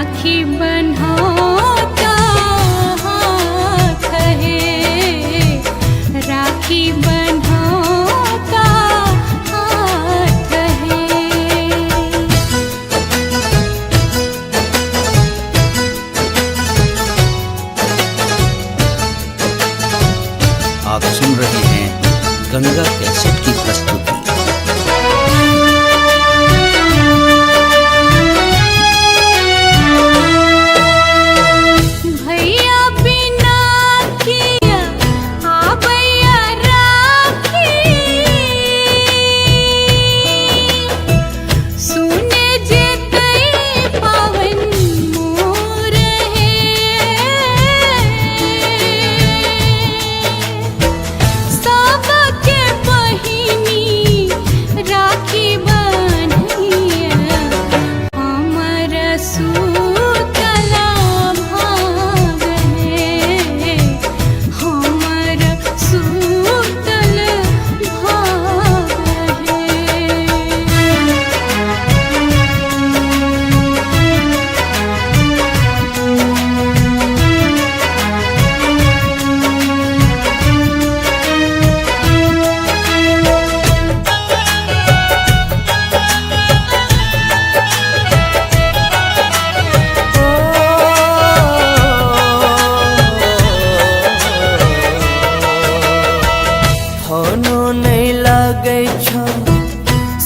राखी बन्हाता हाथ है, राखी बन्हाता हाथ है। आप सुन रहे हैं गंगा कैसेट की प्रस्तुति।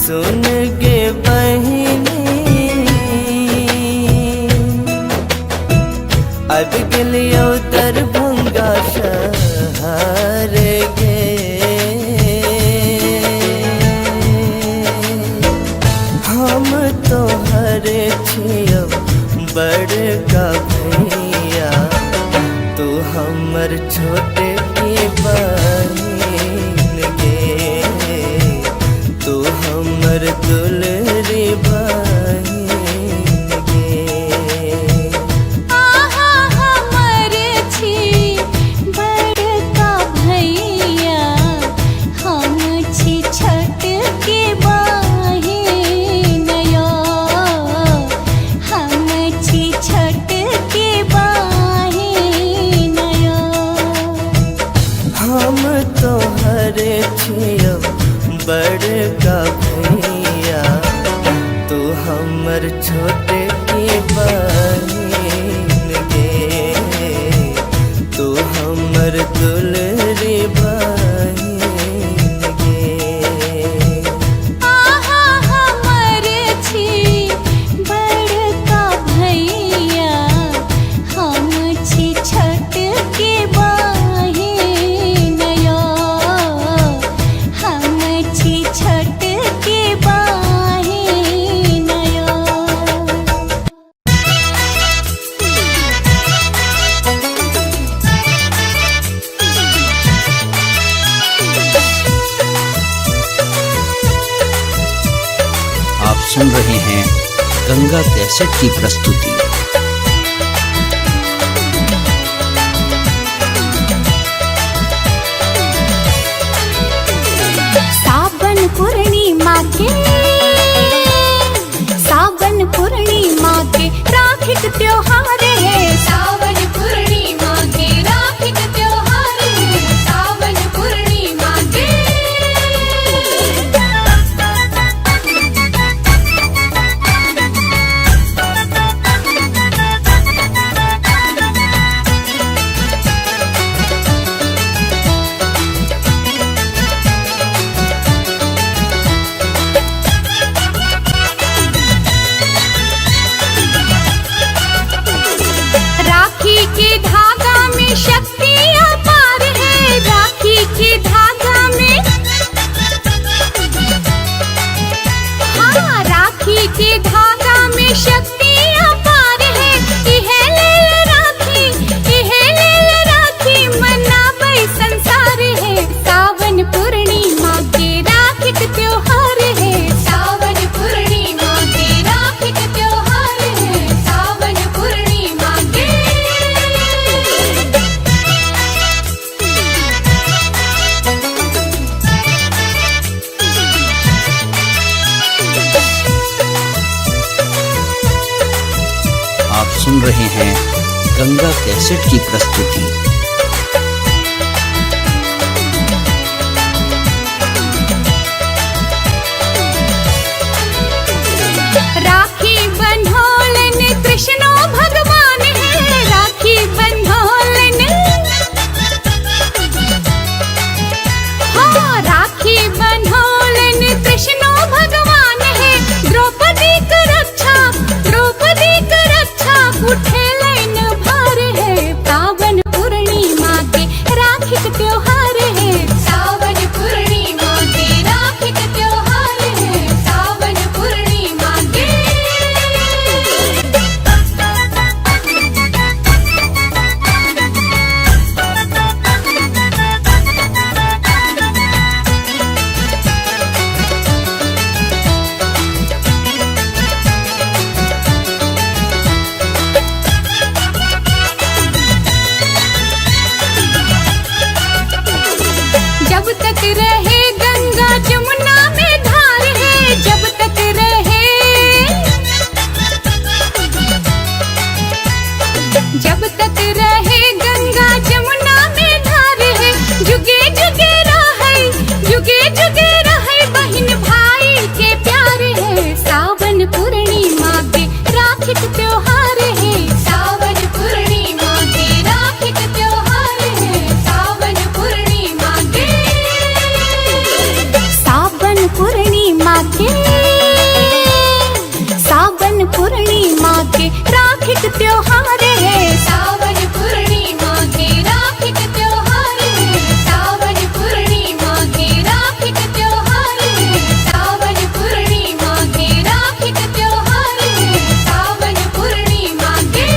सुन गे बहिनी अब गेलियो दरभंगा शहर गे, हम तोहर छियो बड़का भैया, तू हमर छोटे की बहिन गे, तू हमर दुलरी बहिन गे। आहा हमर छी बड़का भैया, हम छी छोटकी बहिन यो, हम छी छोटकी बहिन यो। हम तोहर छियो बड़का भैया, तू हमर छोटे की बहिन गे, तू हमर दुलरी बहिन गे। आहा हमर छी बड़का भैया, हम छी छोटकी बहिन यो, हम छी छोटकी बहिन यो। आप सुन रहे हैं गंगा कैसेट की प्रस्तुति। सावन पूर्णिमा के, सावन पूर्णिमा के राखी के त्योहार है, सावन पूर्णिमा के राखी के त्योहार है, सावन पूर्णिमा के। आप सुन रहे हैं गंगा कैसेट की प्रस्तुति। राखी बंधोलन कृष्णो भगवान है, राखी बंधोलन, हाँ राखी बंधोलन कृष्णो भगवान है। द्रौपदी की रक्षा, द्रौपदी की रक्षा उठे लाइन भार है। सावन पूर्णिमा के राखी का त्योहार है, सावन पूर्णिमा के राखी का त्योहार है, सावन पूर्णिमा के। जब तक रहे गंगा जमुना में धार है, जब तक रहे, जब तक रहे गंगा जमुना में धार है। जुगे जुगे रहे, जुगे जुगे रहे बहन भाई के प्यार है। सावन पूर्णिमा के राखी का त्योहार है, सावन पूर्णिमा के राखी का त्योहार है, सावन पूर्णिमा के। सावन पूर्णिमा के, सावन पूर्णिमा के राखी का त्योहार है, सावन पूर्णिमा के राखी का त्योहार है, सावन पूर्णिमा के राखी का त्योहार है, सावन पूर्णिमा के राखी का त्योहार है, सावन पूर्णिमा के।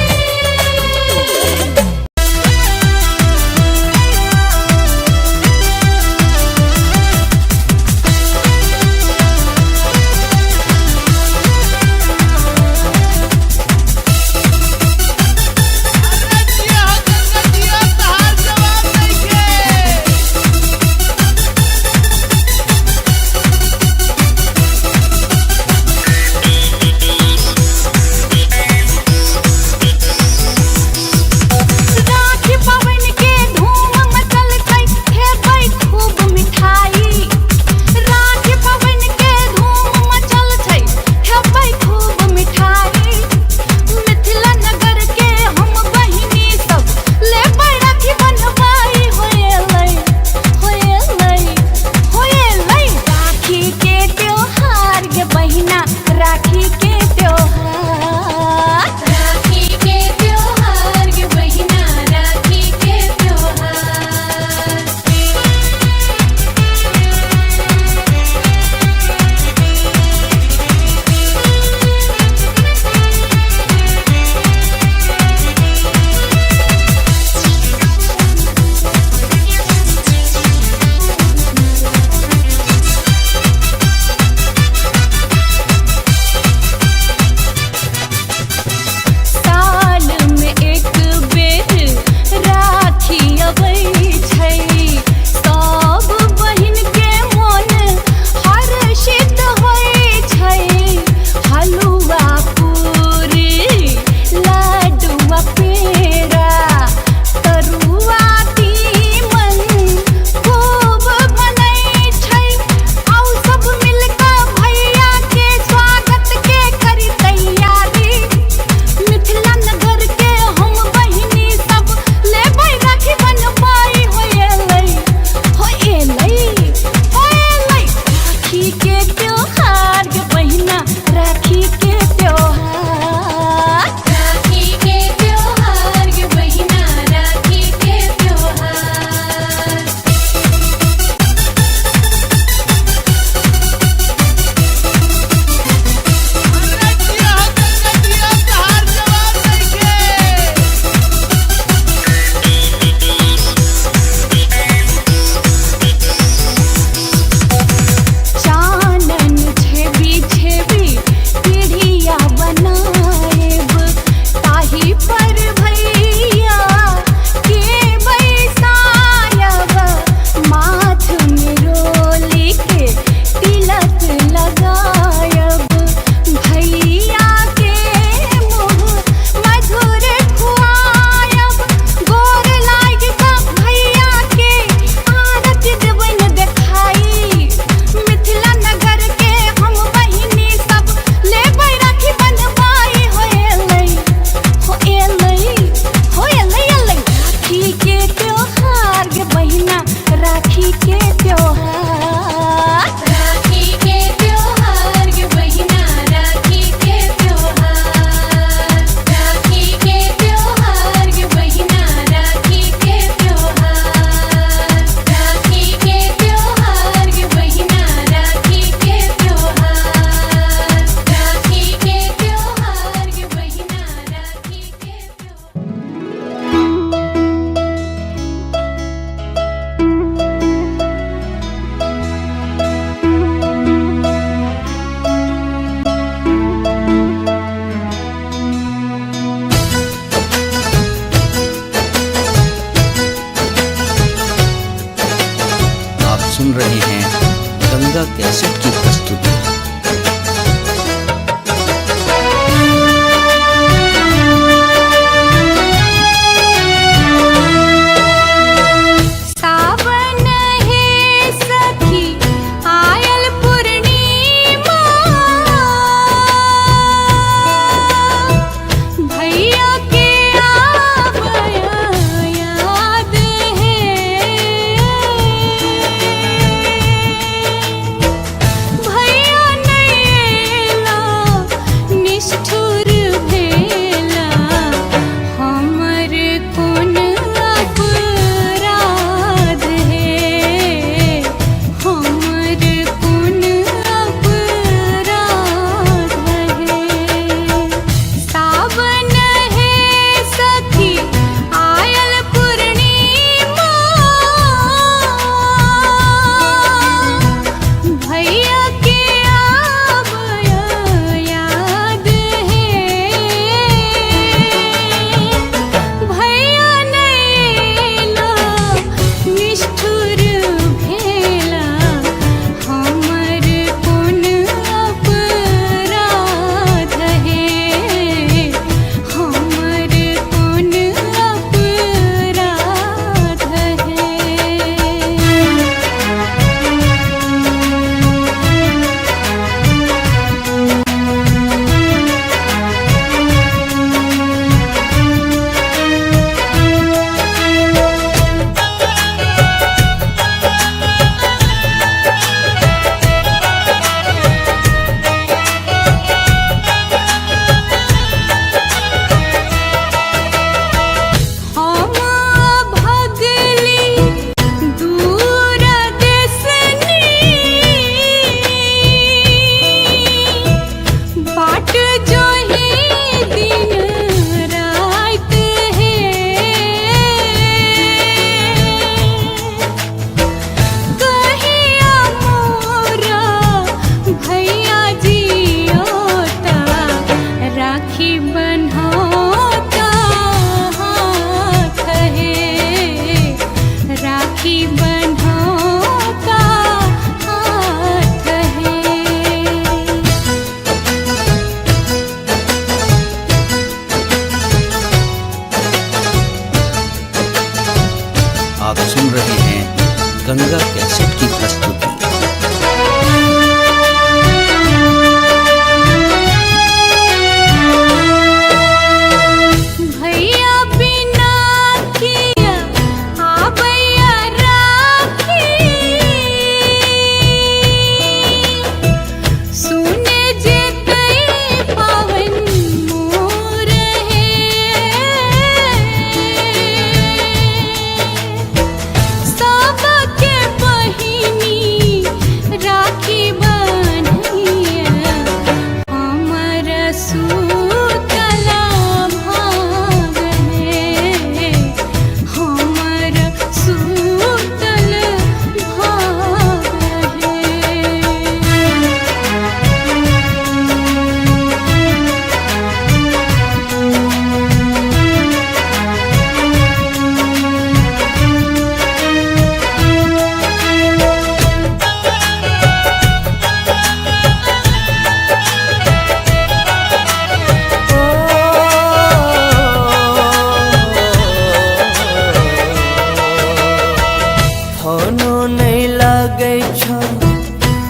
गंगा कैसेट की प्रस्तुति।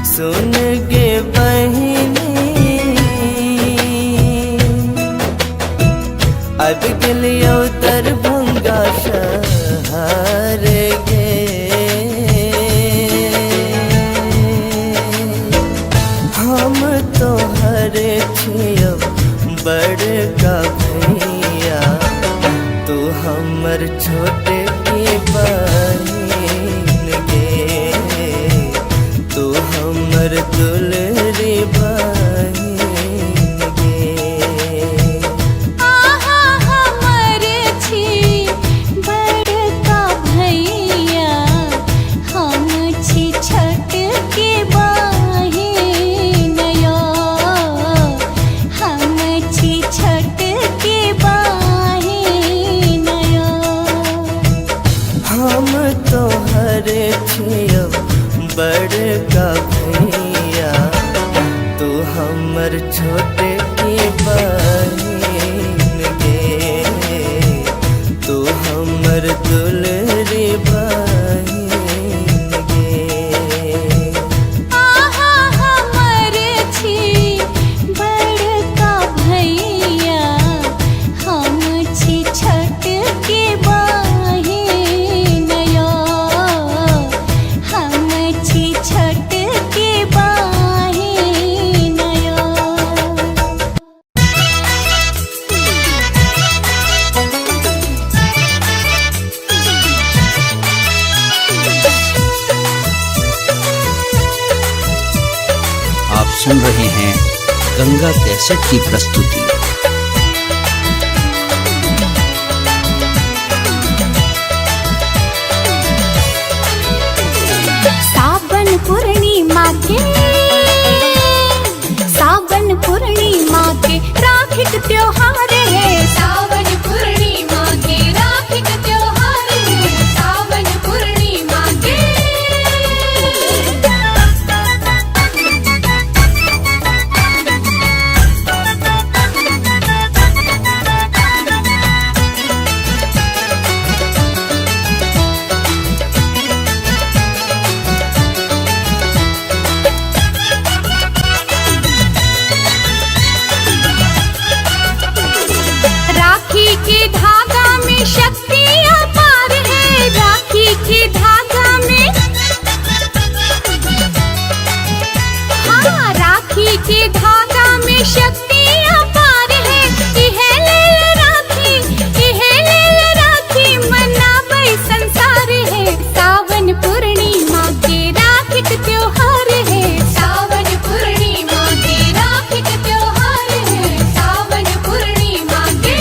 सुन गे बहिनी अब गेलियो दरभंगा शहर गे, हम तोहर छियो बड़का भैया, तू हमर छोटे की बहिन गे, तू हमर दुलरी बहिन गे। आहा हमर छी बड़का भैया, हम छी छोटकी बहिन यो, हम छी छोटकी बहिन यो। हम तोहर छियो बड़का भैया, तू हमर छोटे की बहिन गे, तू हमर दुलरी बहिन गे। आहा हमर छी बड़का भैया, हम छी छोटकी बहिन यो, हम छी छोटकी बहिन यो। आप सुन रहे हैं गंगा कैसेट की प्रस्तुति। सावन पूर्णिमा के, सावन पूर्णिमा के राखिक त्योहार है, सावन पूर्णिमा के राखिक त्योहार है, सावन पूर्णिमा के। राखी के धागा में शक्ति अपार है, राखी के धागा में, हाँ राखी के धागा में शक्ति अपार है। इहे लेल राखी, इहे लेल राखी मनाबै संसार है, सावन पूर्णिमा के राखिक त्योहार है, सावन पूर्णिमा के राखिक त्योहार है, सावन पूर्णिमा के।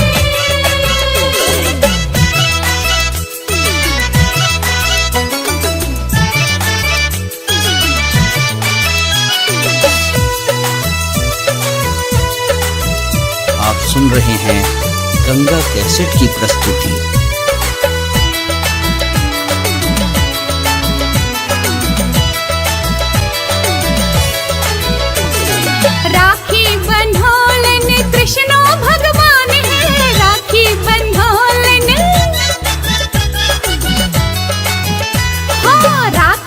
आप सुन रहे हैं गंगा कैसेट की प्रस्तुति। राखी बंधोलन कृष्णो भगवान है, राखी बंधोलन, हाँ राखी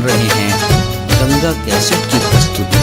रहे हैं गंगा कैसेट की प्रस्तुति।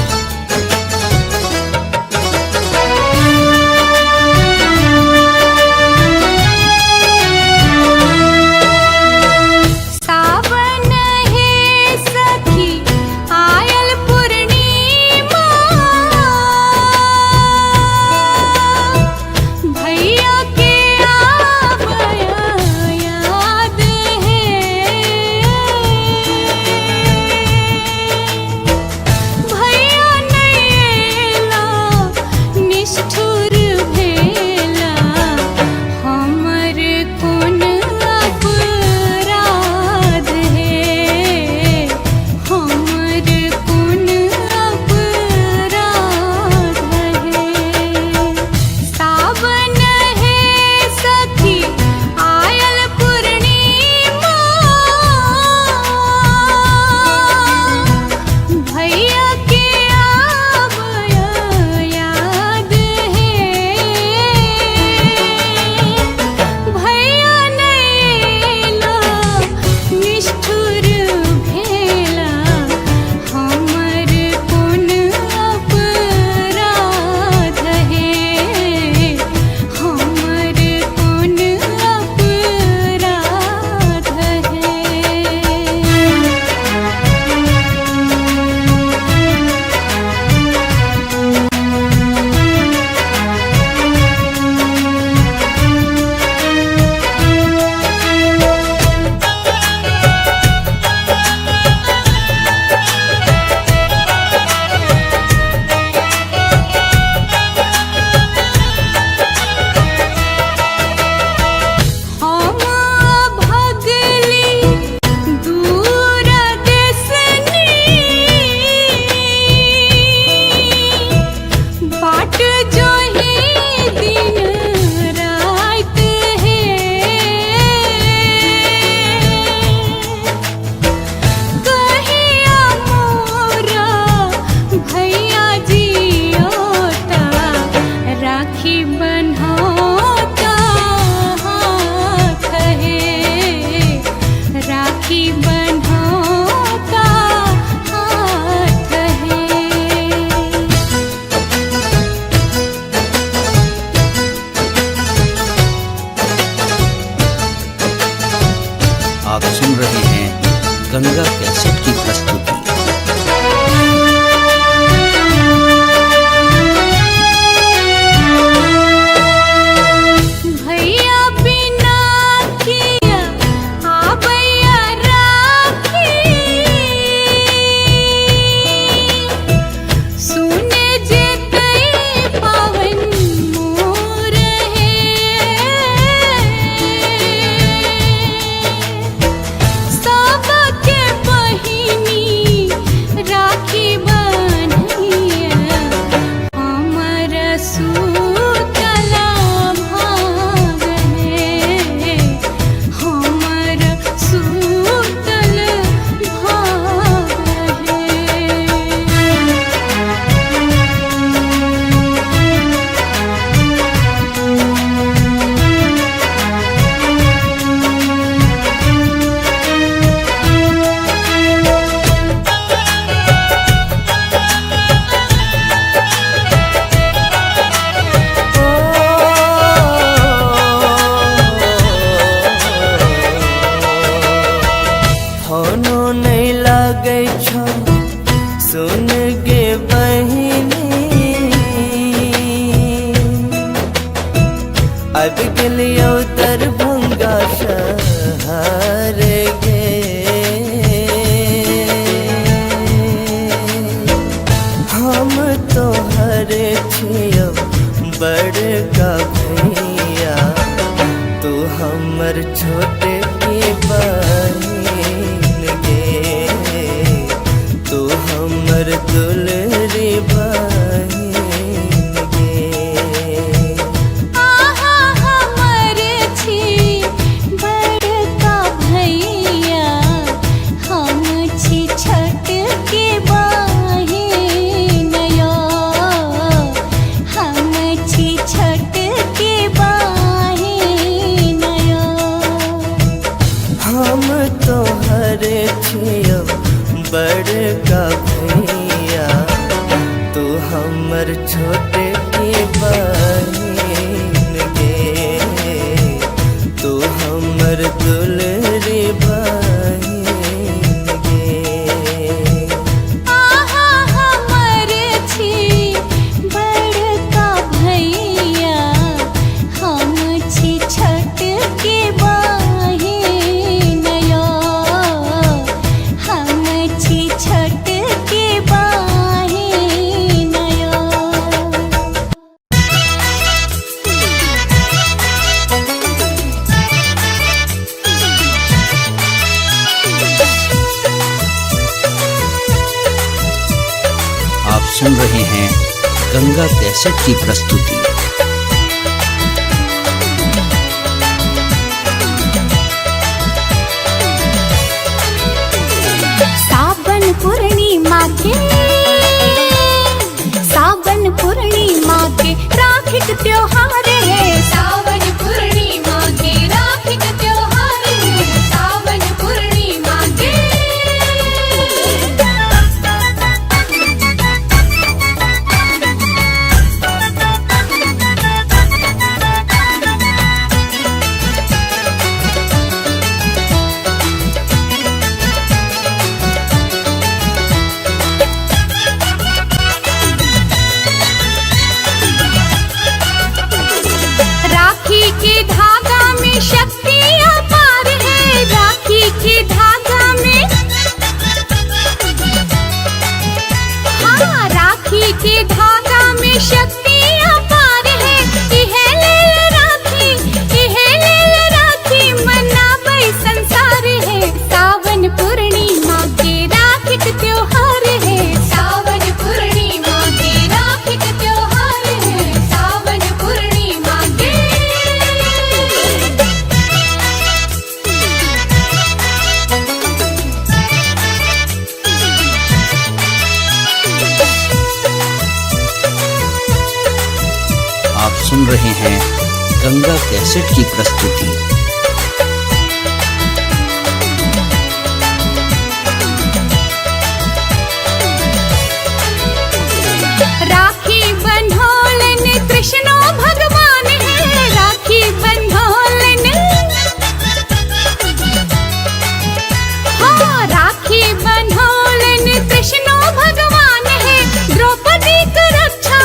आप सुन रहे हैं गंगा कैसेट की प्रस्तुति। सुन गे बहिनी अब गेलियो दरभंगा शहर गे हम तोहर छियो बड़का भैया तू हमर छोटे की बहिन गे तू हमर दुलरी बहिन गे। आहा हमर छी बड़का भैया हम छी छोट के बहिन यो हम छी छोट के बहिन यो हम तोहर छियो बड़का भैया तू हमर छोटे की बहिन गे, तू हमर दुलरी बहिन गे। आहा हमर छी बड़का भैया, हम छी छोटकी बहिन यो, हम छी छोटकी बहिन यो। आप सुन रहे हैं गंगा कैसेट की प्रस्तुति। सावन पूर्णिमा के, सावन पूर्णिमा के राखी के त्योहार है, सावन पूर्णिमा के राखी के त्योहार है, सावन पूर्णिमा के। राखी के धागा में शक्ति अपार है, राखी के धागा में, हाँ राखी के धागा में शक्ति अपार है। इहे लेल राखी, इहे लेल राखी मनाबै संसार है, सावन पूर्णिमा के राखी के त्योहार है, सावन पूर्णिमा के राखी के त्योहार है, सावन पूर्णिमा के। आप सुन रहे हैं गंगा कैसेट की प्रस्तुति। राखी बंधोलन कृष्णो भगवान है, राखी बंधोलन, हाँ राखी बंधोलन कृष्णो भगवान है। द्रौपदी की रक्षा,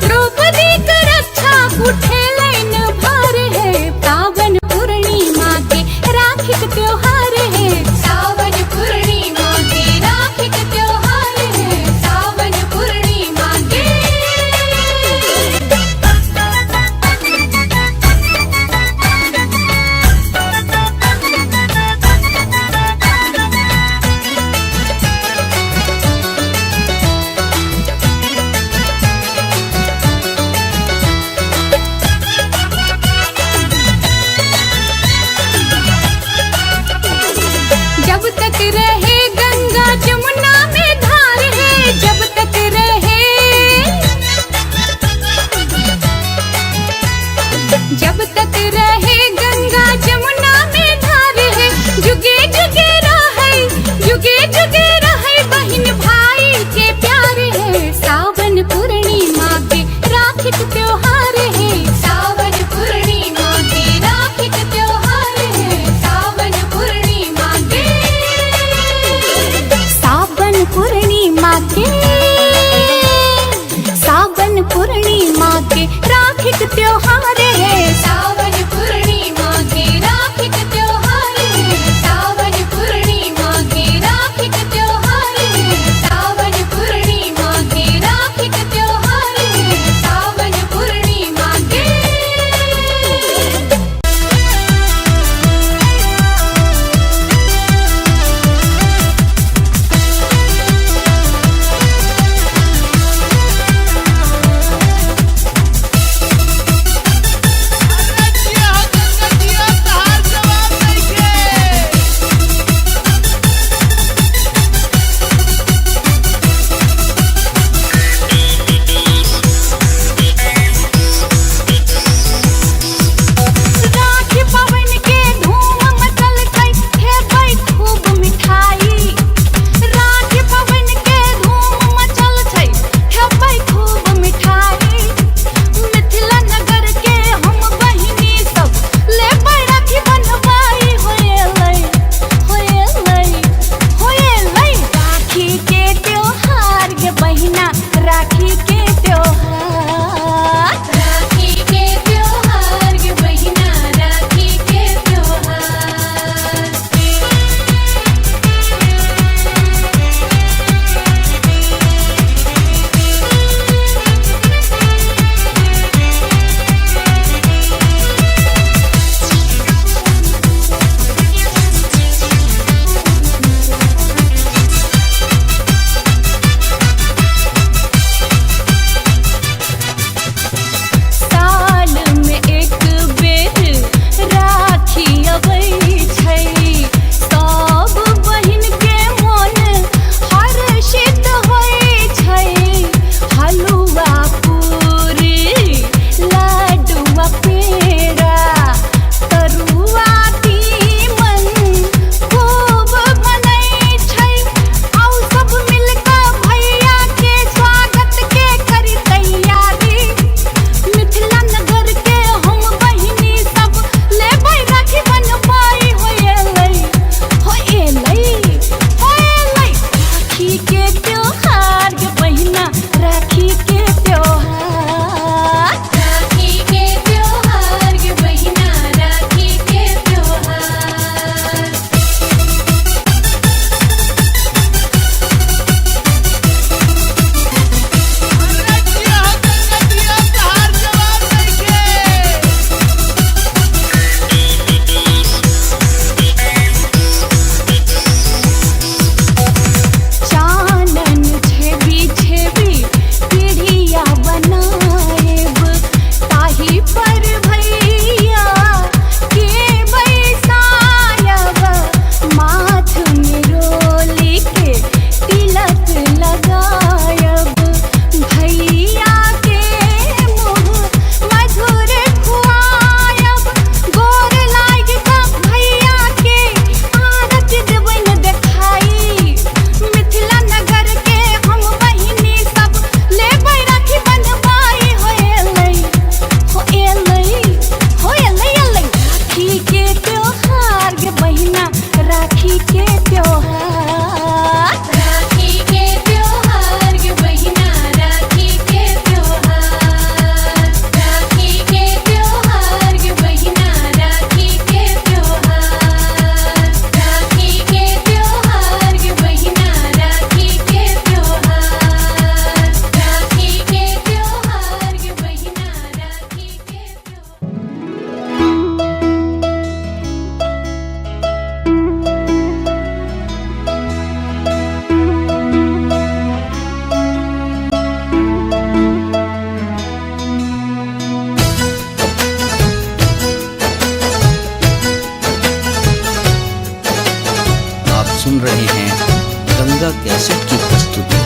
द्रौपदी की रक्षा उठेलन भार है, सावन पूर्णिमा के राखी के त्योहार है, सावन पूर्णिमा के राखी के त्योहार है, सावन पूर्णिमा के। जब तक रहे गंगा जमुना में धार है, जब तक रहे, जब तक रहे गंगा जमुना में धार है, जुगे जुगे रहे, जुगे जुगे रहे बहन भाई के प्यार है, सावन पूर्णिमा के राखी के त्योहार है, सावन पूर्णिमा के राखी के त्योहार है, सावन पूर्णिमा के। सुन रहे हैं गंगा कैसेट की प्रस्तुति।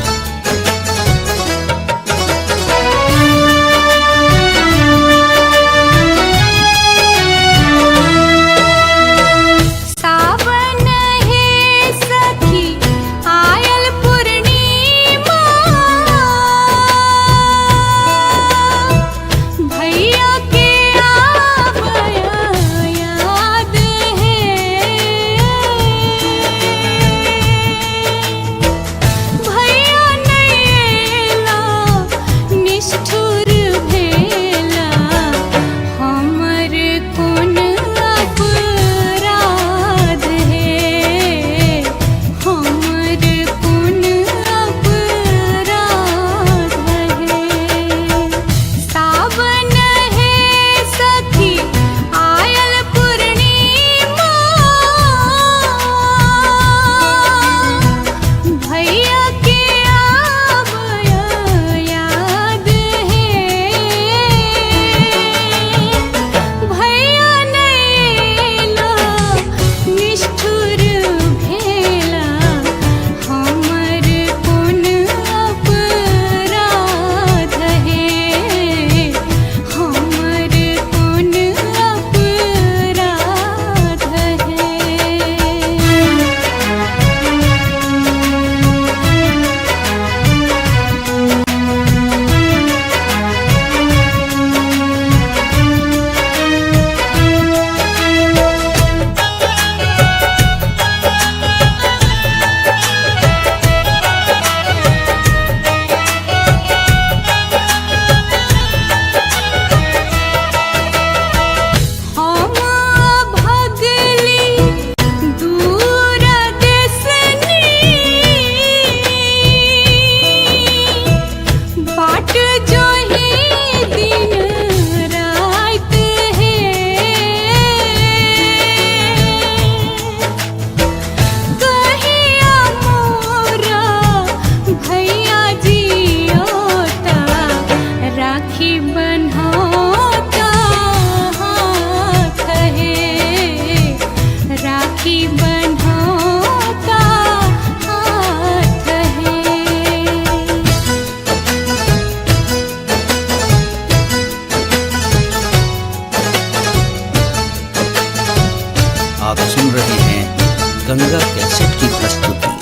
आप सुन रहे हैं गंगा कैसेट की प्रस्तुति।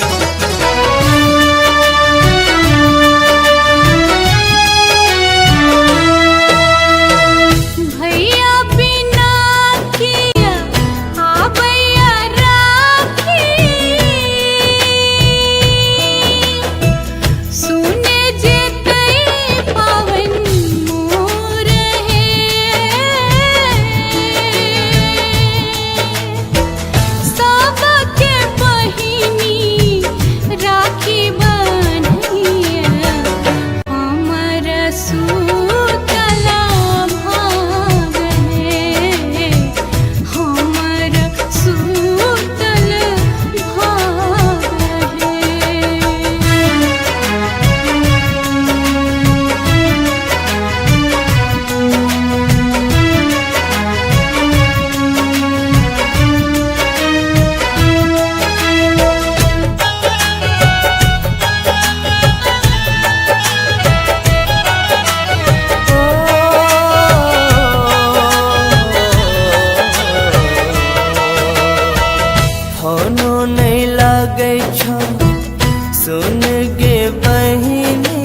सुन गे बहिनी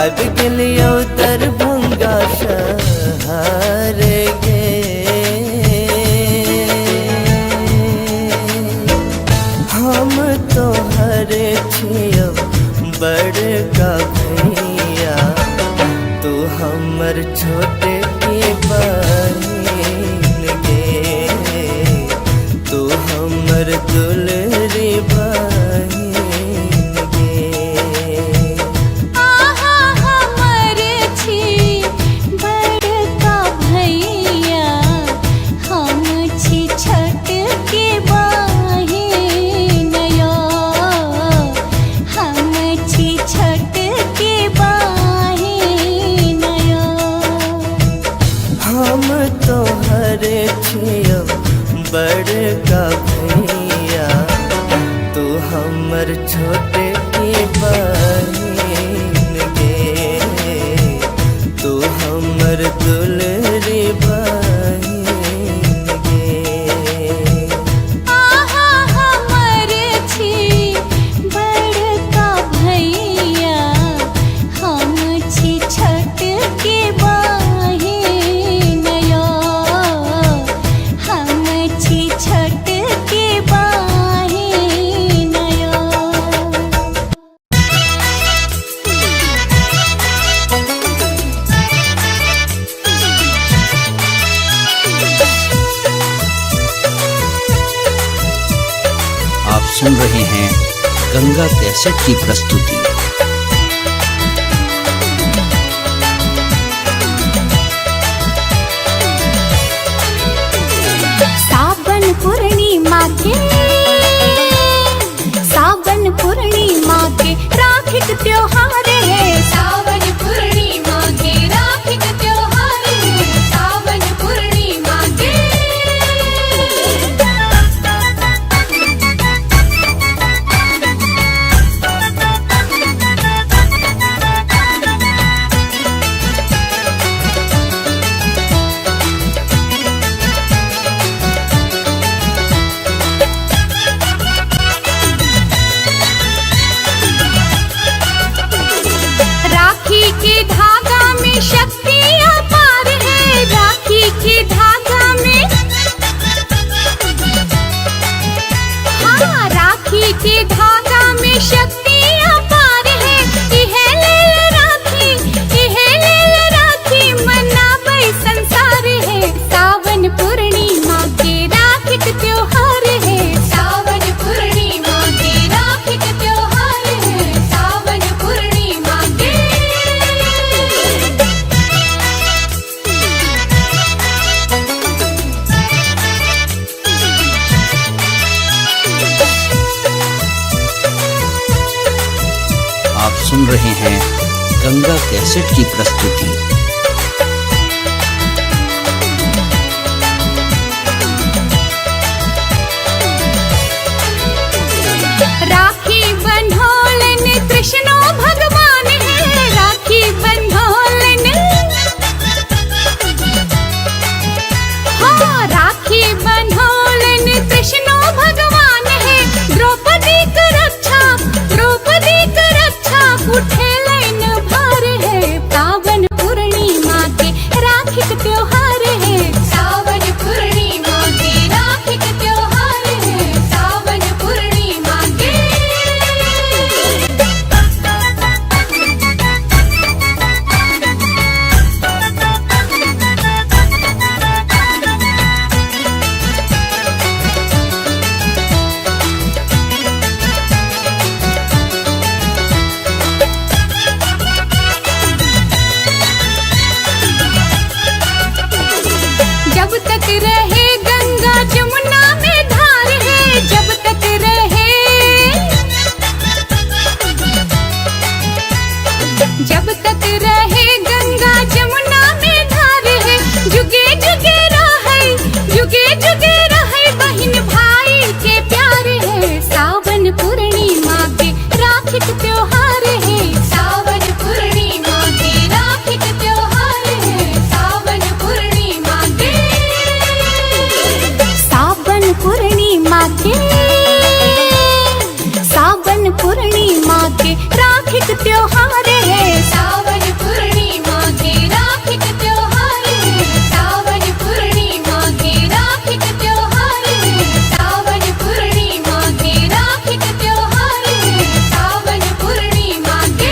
अब गेलियो दरभंगा शहर गे हम तोहर छियो बड़का भैया तू हमर छोटे की बहिन गे तू हमर दुलरी बहिन गे। आहा हमर छी बड़का भैया हम छी छोट के बहिन यो हम छी छोट के बहिन यो हम तोहर छियो बड़का भैया तू हमर छोटे की बहिन गे तू हमर दुलरी बहिन गे। आहा हमर छी बड़का भैया हम छी छोटकी बहिन यो हम छी छोटकी बहिन यो। आप सुन रहे हैं गंगा कैसेट की प्रस्तुति। सावन पूर्णिमा के राखी के त्योहार है। सावन पूर्णिमा के राखी के त्योहार है। सावन पूर्णिमा के राखी के धागा में शक्ति अपार है। राखी के धागा में हाँ राखी के धागा में शक्ति अपार है। इहे लेल राखी मनाबै संसार है। सावन पूर्णिमा के राखी के त्योहार है। सावन पूर्णिमा के राखी के त्योहार है। सावन पूर्णिमा के आप सुन रहे हैं गंगा कैसेट की प्रस्तुति। राखी बंधोलन कृष्णो भगवान है। राखी बंधोलन हाँ राखी बंधोलन कृष्णो भगवान है। द्रौपदी की रक्षा उठेलन भार है। सावन पूर्णिमा के राखी के त्योहार है। सावन पूर्णिमा के राखी के त्योहार है। सावन पूर्णिमा के जब तक रहे गंगा जमुना में धार है। जब तक रहे गंगा जमुना में धार है। जुगे जुगे रहे बहन भाई के प्यार है। सावन पूर्णिमा के राखी के त्योहार है। सावन पूर्णिमा के राखी के त्योहार है। सावन पूर्णिमा के सावन पूर्णिमा के राखी के त्योहार है। सावन पूर्णिमा के राखी के त्योहार है। सावन पूर्णिमा के राखी के त्योहार है। सावन पूर्णिमा के राखी के त्योहार है। सावन पूर्णिमा के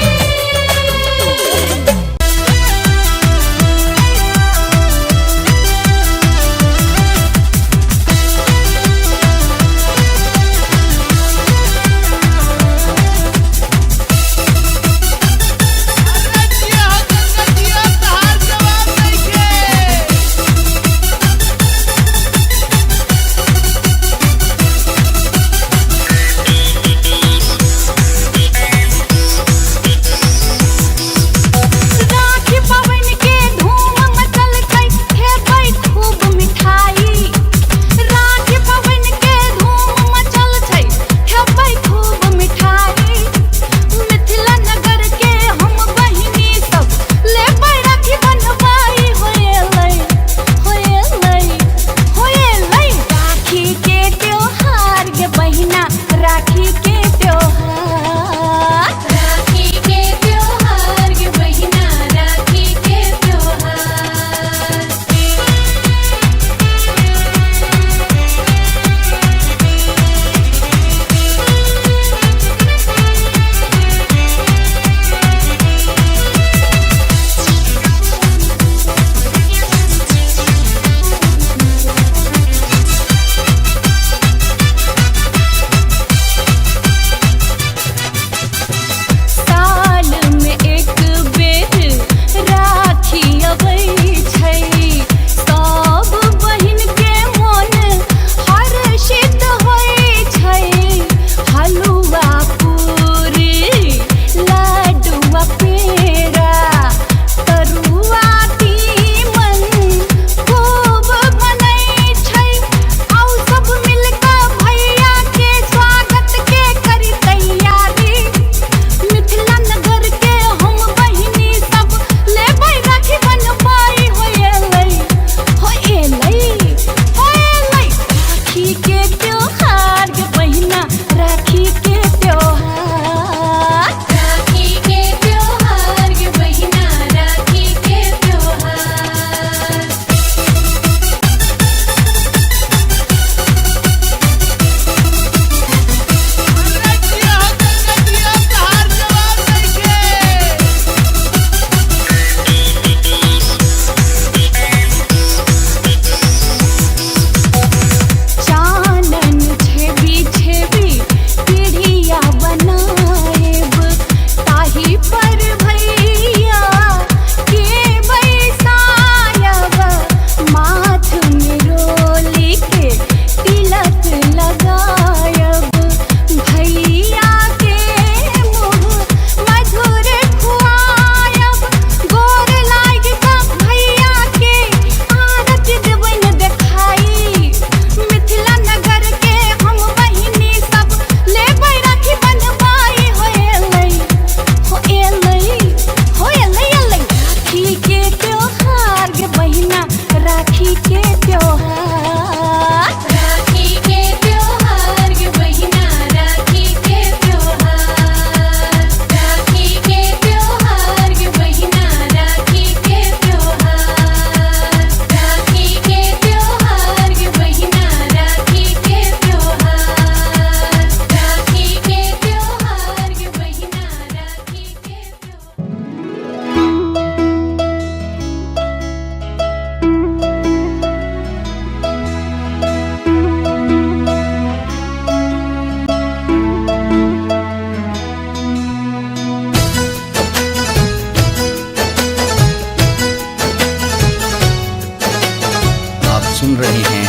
रहे हैं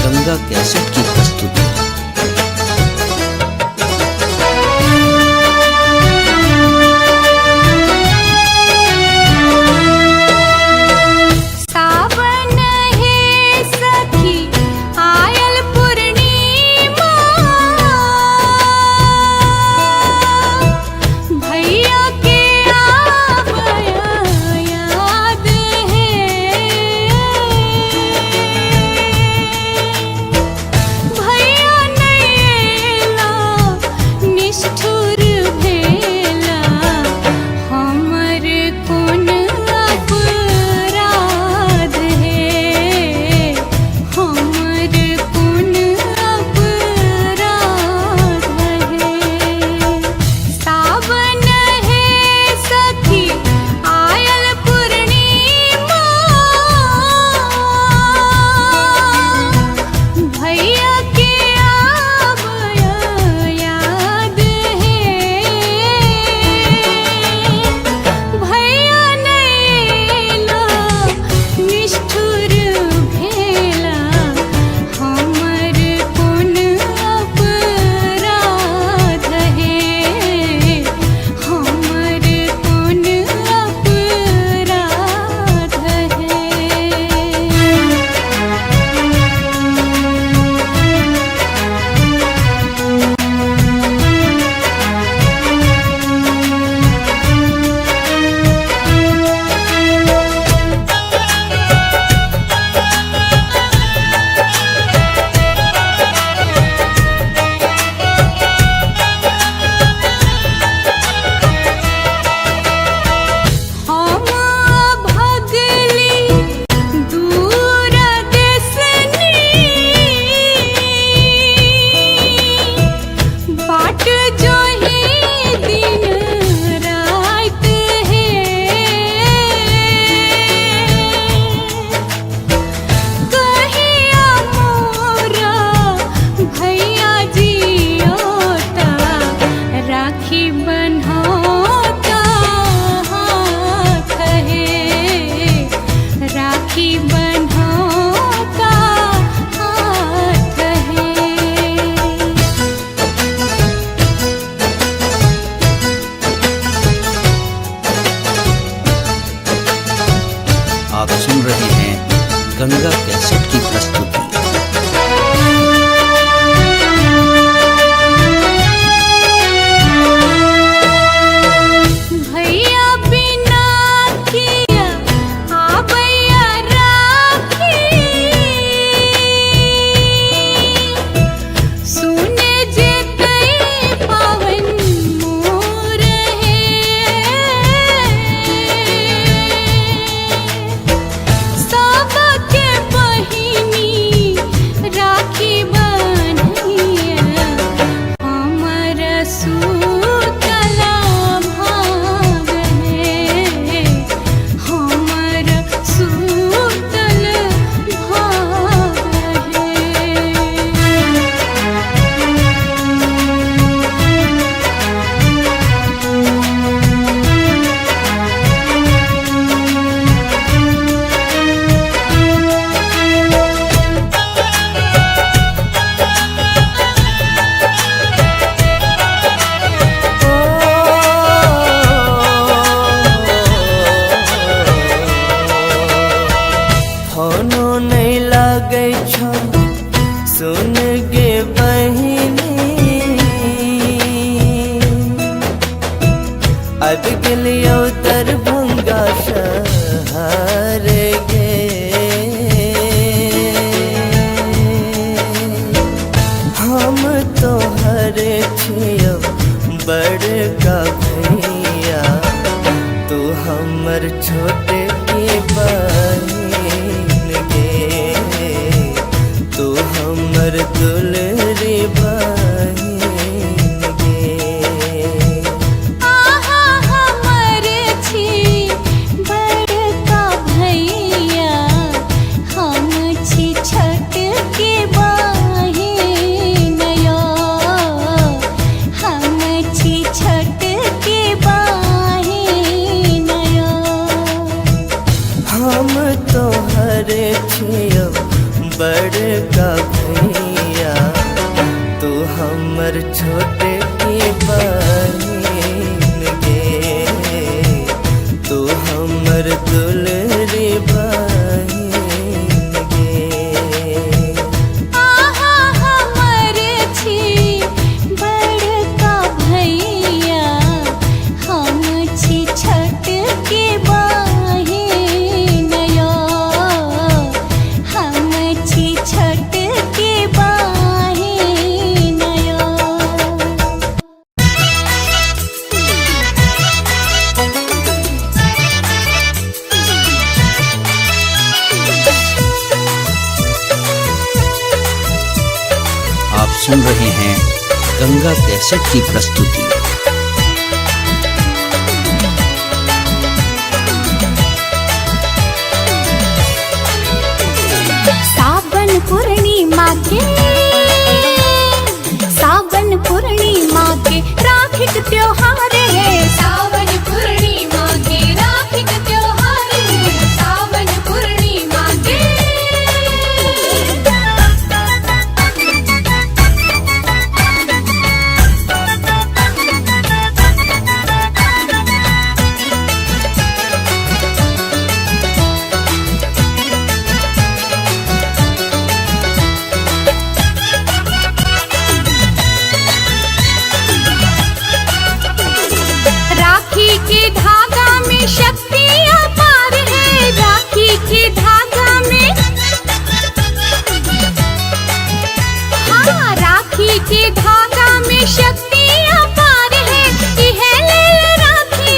गंगा कैसेट की प्रस्तुति। आप सुन रहे हैं गंगा कैसेट की प्रस्तुति। सुन गे बहिनी अब गलियो दरभंगा शहर गे हम तो हर छियो बड़का भैया तू हमर छोटे की बहिन गे तू हमर दुल बड़का भैया, तू हमर छोटे की बहिन गे, तू हमर दुलरी बहिन गे। आहा हमर छी बड़का भैया, हम छी छोटकी बहिन यो, हम छी छोटकी बहिन यो। आप सुन रहे हैं गंगा कैसेट की प्रस्तुति। सावन पूर्णिमा के, सावन पूर्णिमा के राखी के त्योहार है, सावन पूर्णिमा के राखी के त्योहार है, सावन पूर्णिमा के। राखी के धागा में शक्ति अपार है, राखी के धागा में, हाँ राखी के धागा में शक्ति अपार है। इहे लेल राखी,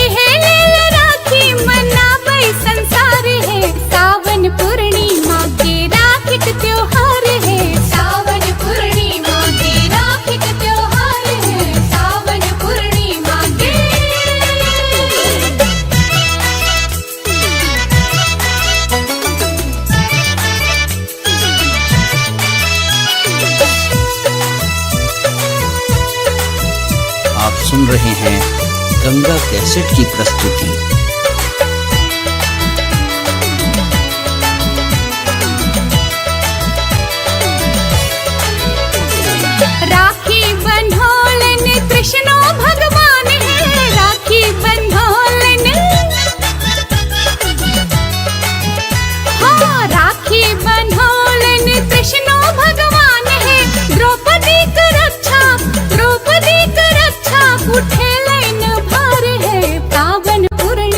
इहे लेल राखी मनाबै संसार है, सावन पूर्णिमा के राखी के त्योहार है, सावन पूर्णिमा के राखी के त्योहार है, सावन पूर्णिमा के। आप सुन रहे हैं गंगा कैसेट की प्रस्तुति। राखी बंधोलन कृष्णो भगवान है, राखी बंधोलन, हाँ राखी बंधोलन कृष्णो भगवान है। द्रौपदी की रक्षा, द्रौपदी की रक्षा उठेलन भार है, पावन पूर्णिमा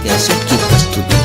कैसेट की प्रस्तुति।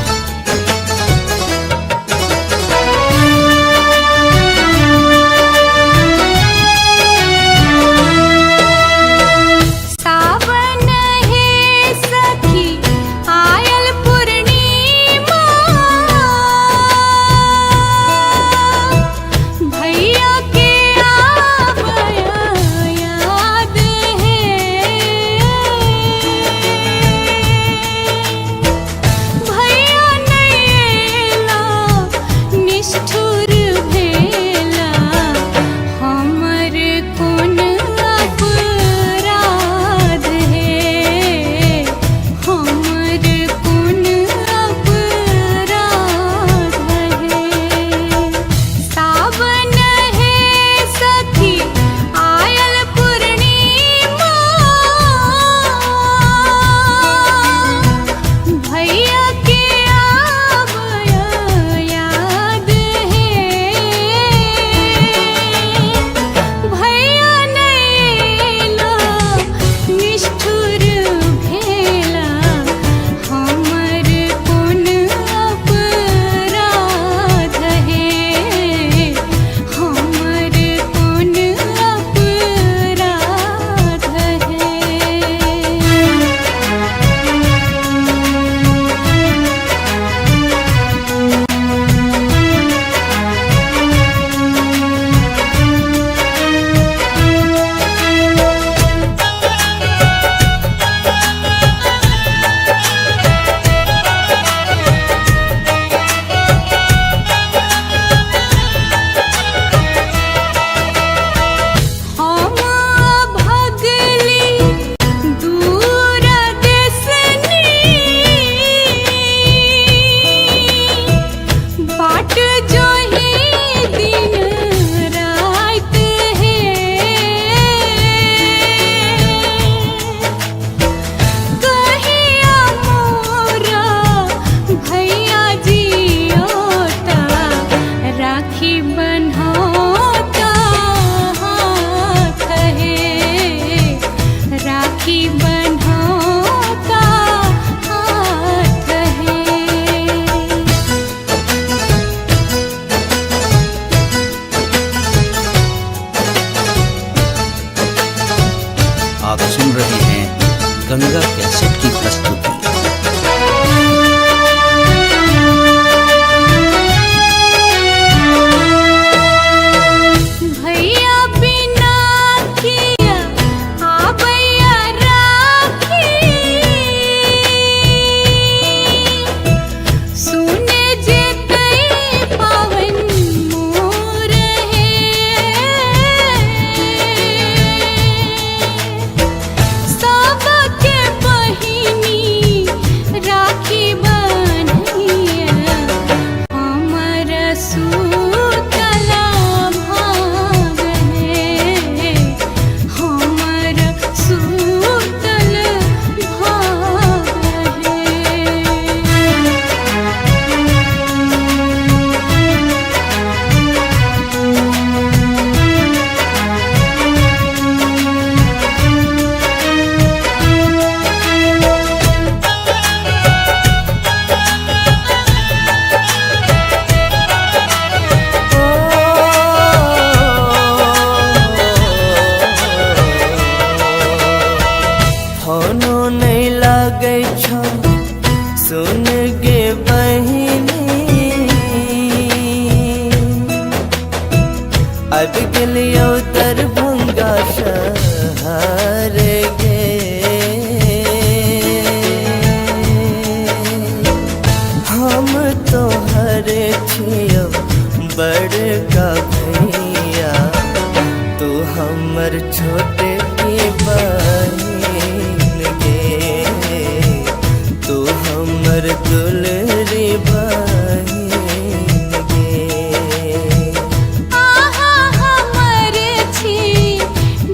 आप सुन रहे हैं गंगा कैसेट की प्रस्तुति। सुन गे बहिनी अब गेलियो दरभंगा शहर गे हम तोहर छियो बड़का भैया तू हमर छोटे की बहिन गे तू हमर दुलरी बहिन गे। आहा हमर छी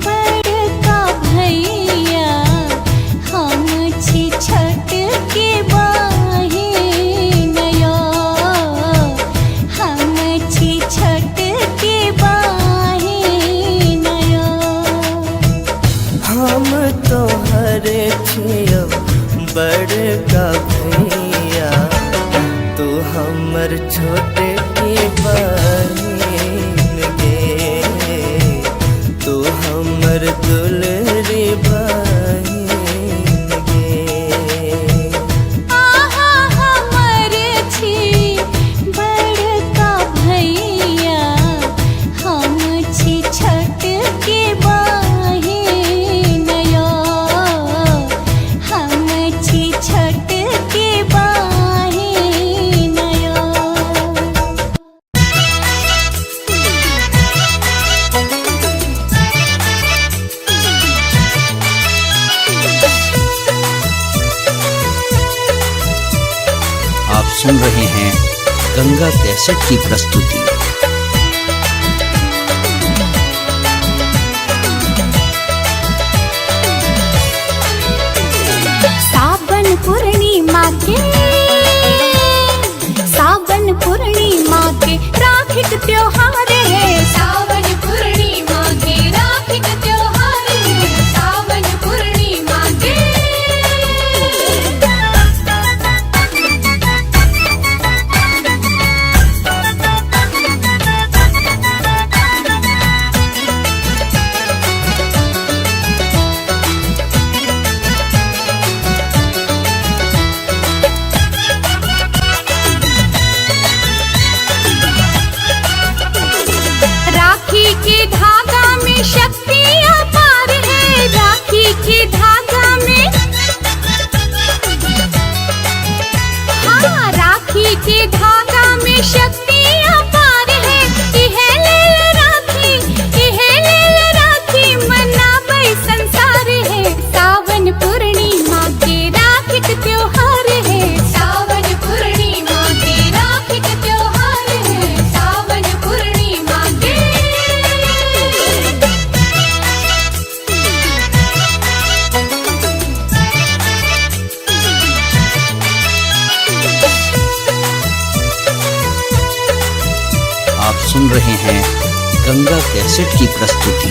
बड़का भैया हम छी छोट के बहिन यो हम छी छोट हमर छोटे की बहिन गे, तू हमर दुलरी बहिन गे। आहा हमर छी बड़का भैया, हम छी छोटकी बहिन यो, हम छी छोटकी बहिन यो। आप सुन रहे हैं गंगा कैसेट की प्रस्तुति। सावन पूर्णिमा के, सावन पूर्णिमा के राखी के त्योहार है। सावन पूर्णिमा के राखी के त्योहार है। सावन पूर्णिमा के। राखी के धागा में शक्ति अपार है। राखी के धागा में, हाँ, राखी के धागा में शक्ति अपार है। इहे लेल राखी, इहे लेल राखी मनाबै संसार है। सावन पूर्णिमा के राखी के त्योहार है। सावन पूर्णिमा के राखी के त्योहार है। सावन पूर्णिमा के। आप सुन रहे हैं गंगा कैसेट की प्रस्तुति।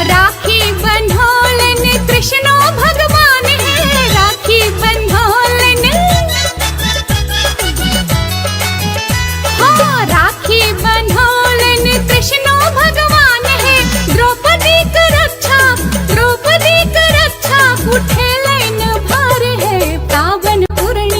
राखी बंधोलन कृष्णो भगवान है। राखी बंधोलन, हाँ, राखी बंधोलन कृष्णो भगवान है। द्रौपदी की रक्षा, द्रौपदी की रक्षा उठेलन भार है। पावन पूर्णिमा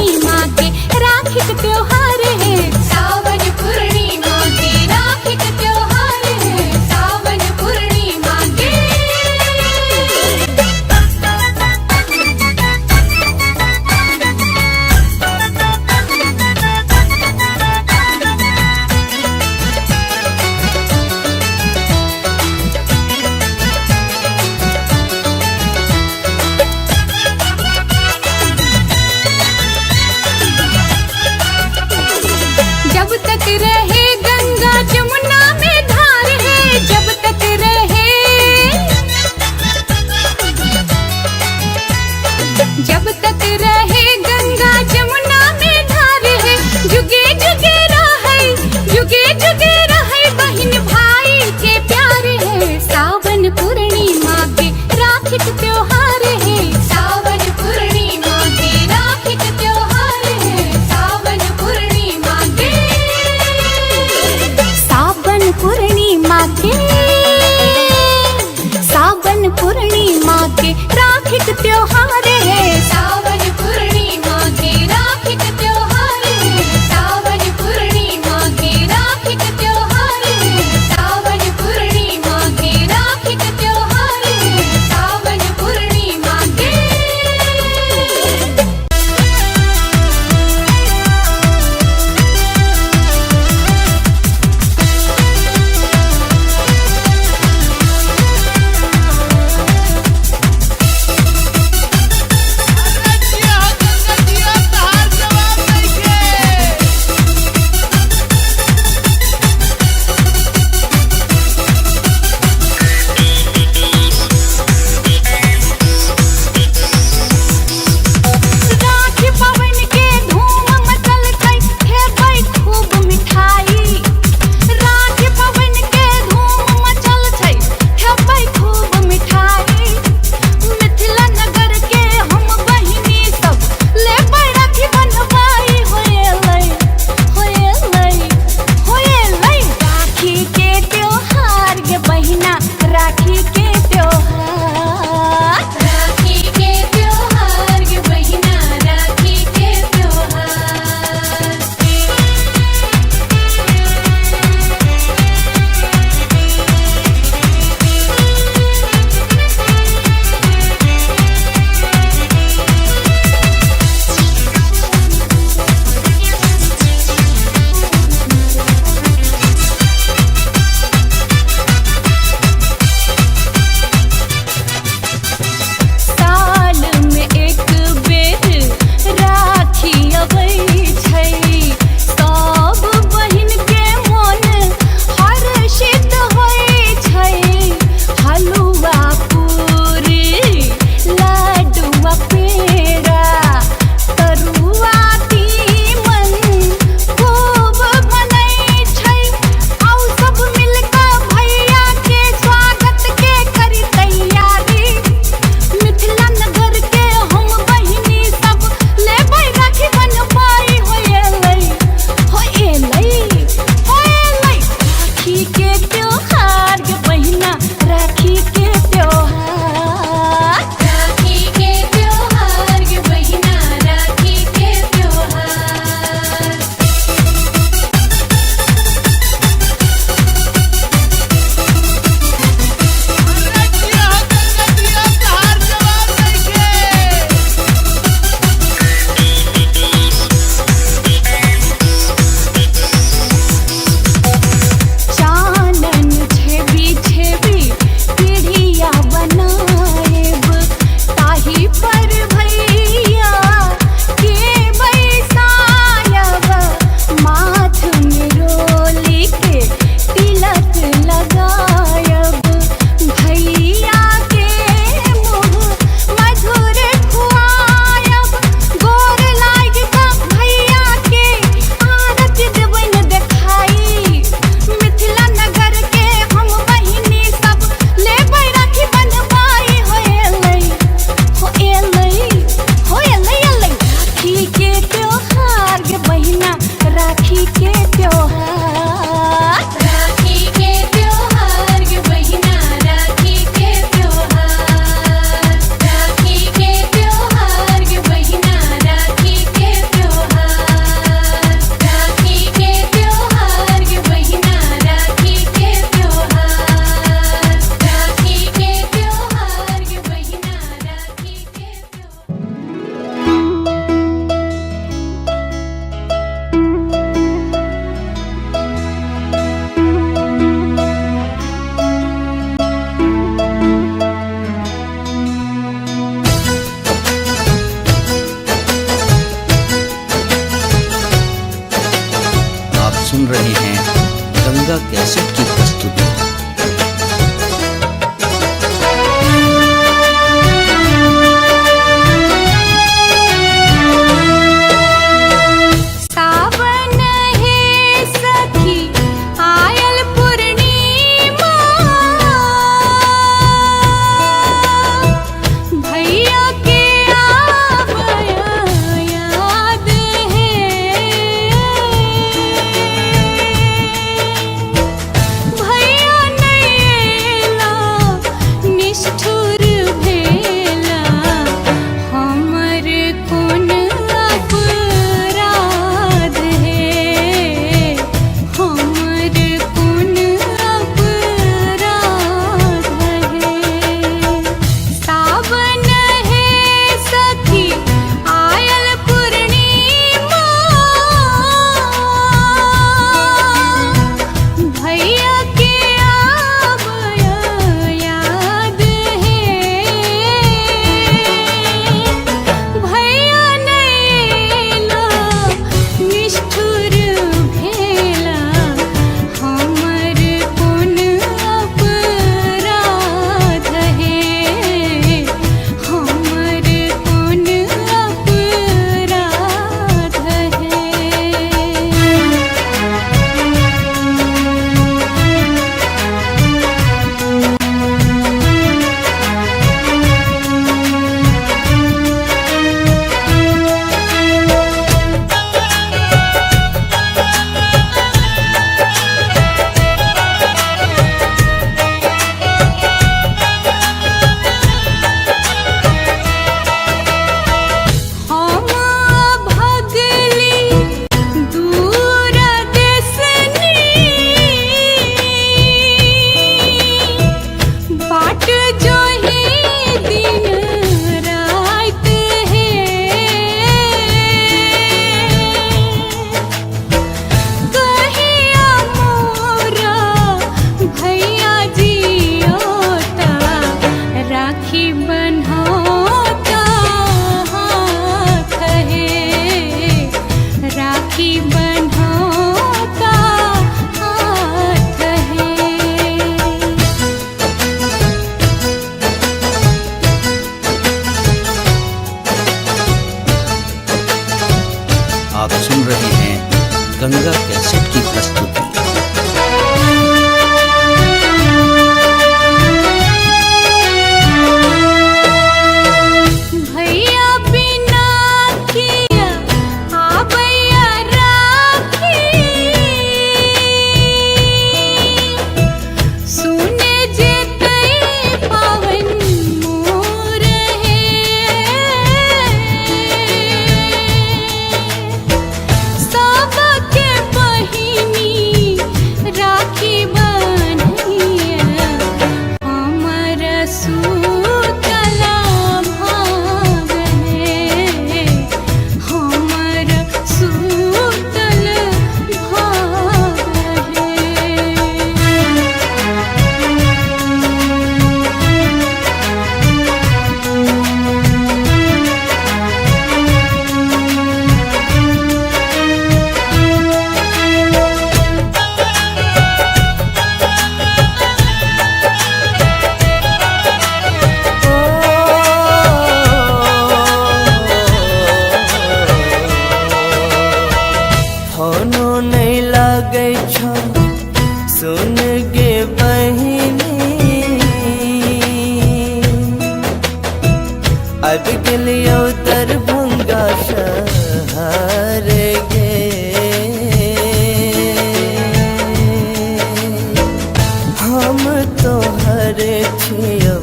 छियो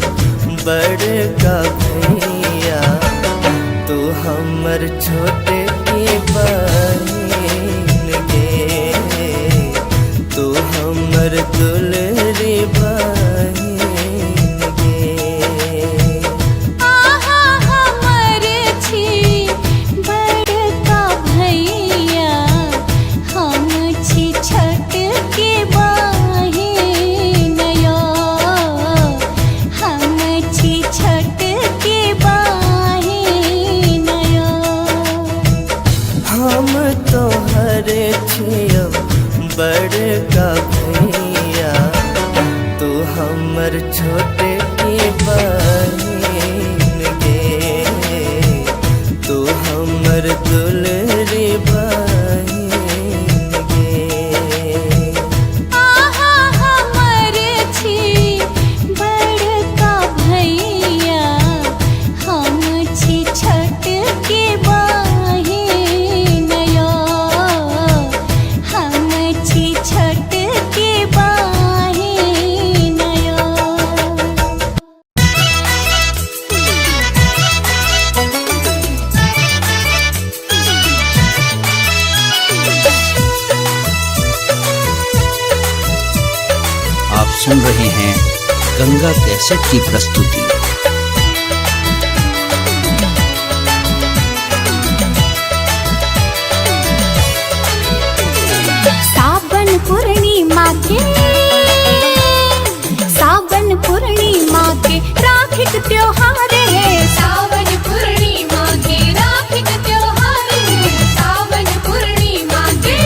बड़का भैया, तू हमर छोटे की बहिन गे, तू हमर दुलरी बहिन गे। आहा हमर छी बड़का भैया, हम छी छठ के बहिन यो, हम छी छठ के बहिन यो। हम तोहर छियो बड़का भैया, तू हमर छोटे की बहिन गे, तू हमर दुलरी बहिन गे। आहा हमर छी बड़का भैया, हम छी छठ के बहिन यो, हम छी छठ के बहिन यो। आप सुन रहे हैं गंगा कैसेट की प्रस्तुति। सावन पूर्णिमा के, सावन पूर्णिमा के राखी के त्योहार है, सावन पूर्णिमा के राखी के त्योहार है, सावन पूर्णिमा के।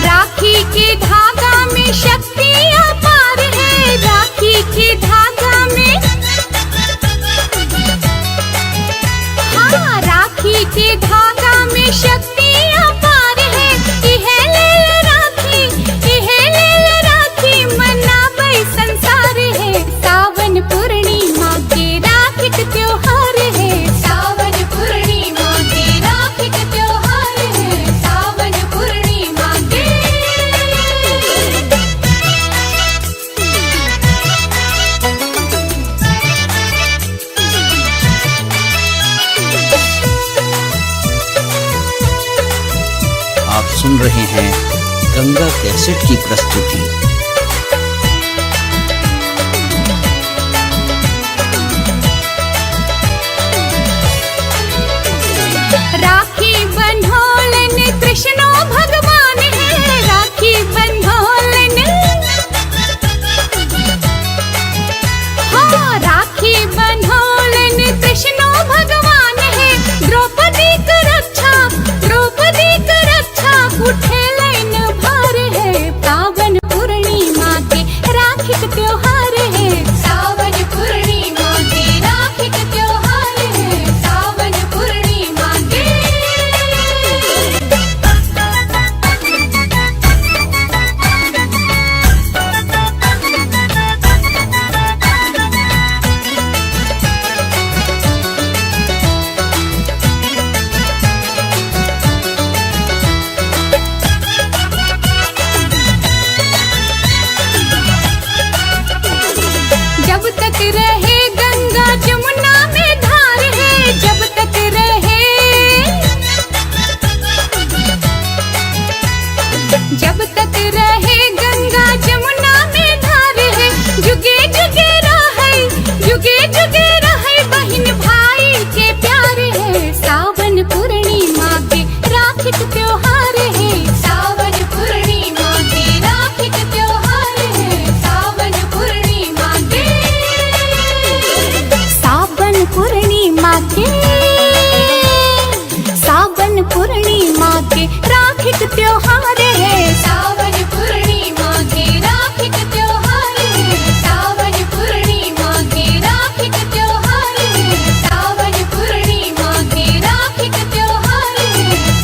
राखी के धागा में शक्ति अपार है, राखी के धागा में, हाँ राखी के धागा में शक्ति अपार है। इहे लेल राखी, इहे लेल राखी मनाबै संसार है, सावन पूर्णिमा के राखी के त्योहार है, सावन पूर्णिमा के राखी के त्योहार है, सावन पूर्णिमा के। आप सुन रहे हैं गंगा कैसेट की प्रस्तुति। राखी बंधोलन कृष्णो भगवान है, राखी बंधोलन, हाँ राखी बंधोलन कृष्णो भगवान है। द्रौपदी की रक्षा, द्रौपदी की रक्षा उठेलन भार है, पावन पूर्णिमा के राखी के त्योहार है, सावन पूर्णिमा के राखी के त्योहार है, सावन पूर्णिमा के। जब तक रहे गंगा जमुना में धार है, जब तक रहे, जब तक रहे गंगा जमुना में धार है, जुगे जुगे रहे, जुगे जुगे रहे बहन भाई के प्यार है, सावन पूर्णिमा के राखी के त्योहार है, सावन पूर्णिमा के राखी के त्योहार है, सावन पूर्णिमा के, सावन पूर्णिमा के, सावन पूर्णिमा के राखी के त्योहार है, सावन पूर्णिमा के राखी के त्योहार है, सावन पूर्णिमा के राखी के त्योहार है, सावन पूर्णिमा के राखी के त्योहार है,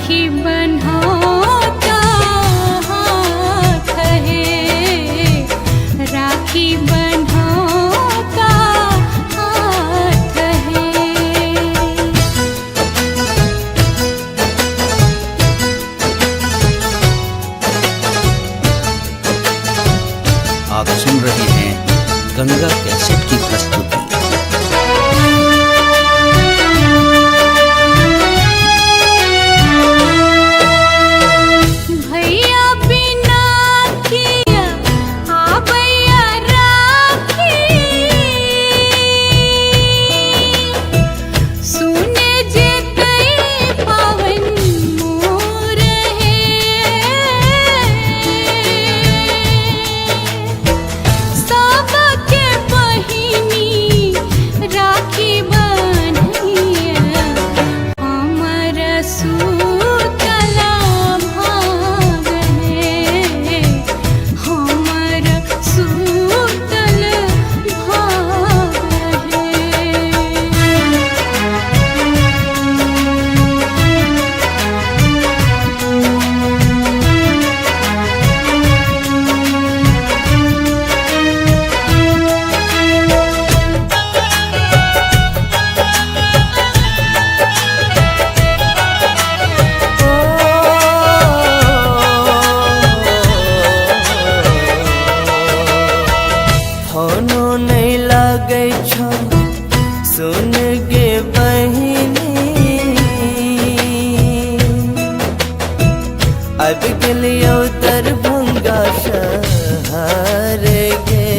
राखी बन्हाता हाथ है, राखी बन्हाता हाथ है। आप सुन रहे हैं गंगा कैसेट की प्रस्तुति। भैया बिना किया आबैया राखी, सुने जे कई पावन मोर है, सबके बहिनी राखी बन्हिया, हमर सुतला भाग है, हमर सुतल भाग है। फोनो नहीं लागे छो सुन गे बहिनी, अब गेलियो दरभंगा शहर गे,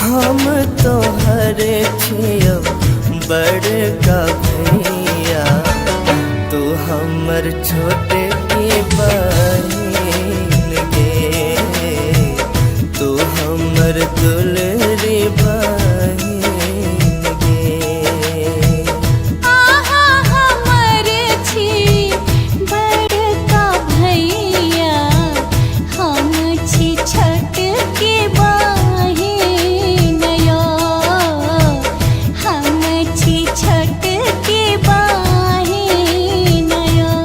हम तो हरे छियो बड़का भैया, तू हमर छोटे की बहिन गे, तू हमर दुलरी बहिन गे। आहा हमर छी बड़का भैया, हम छी छठ के बहिन यो, हम छी छठ के बहिन यो।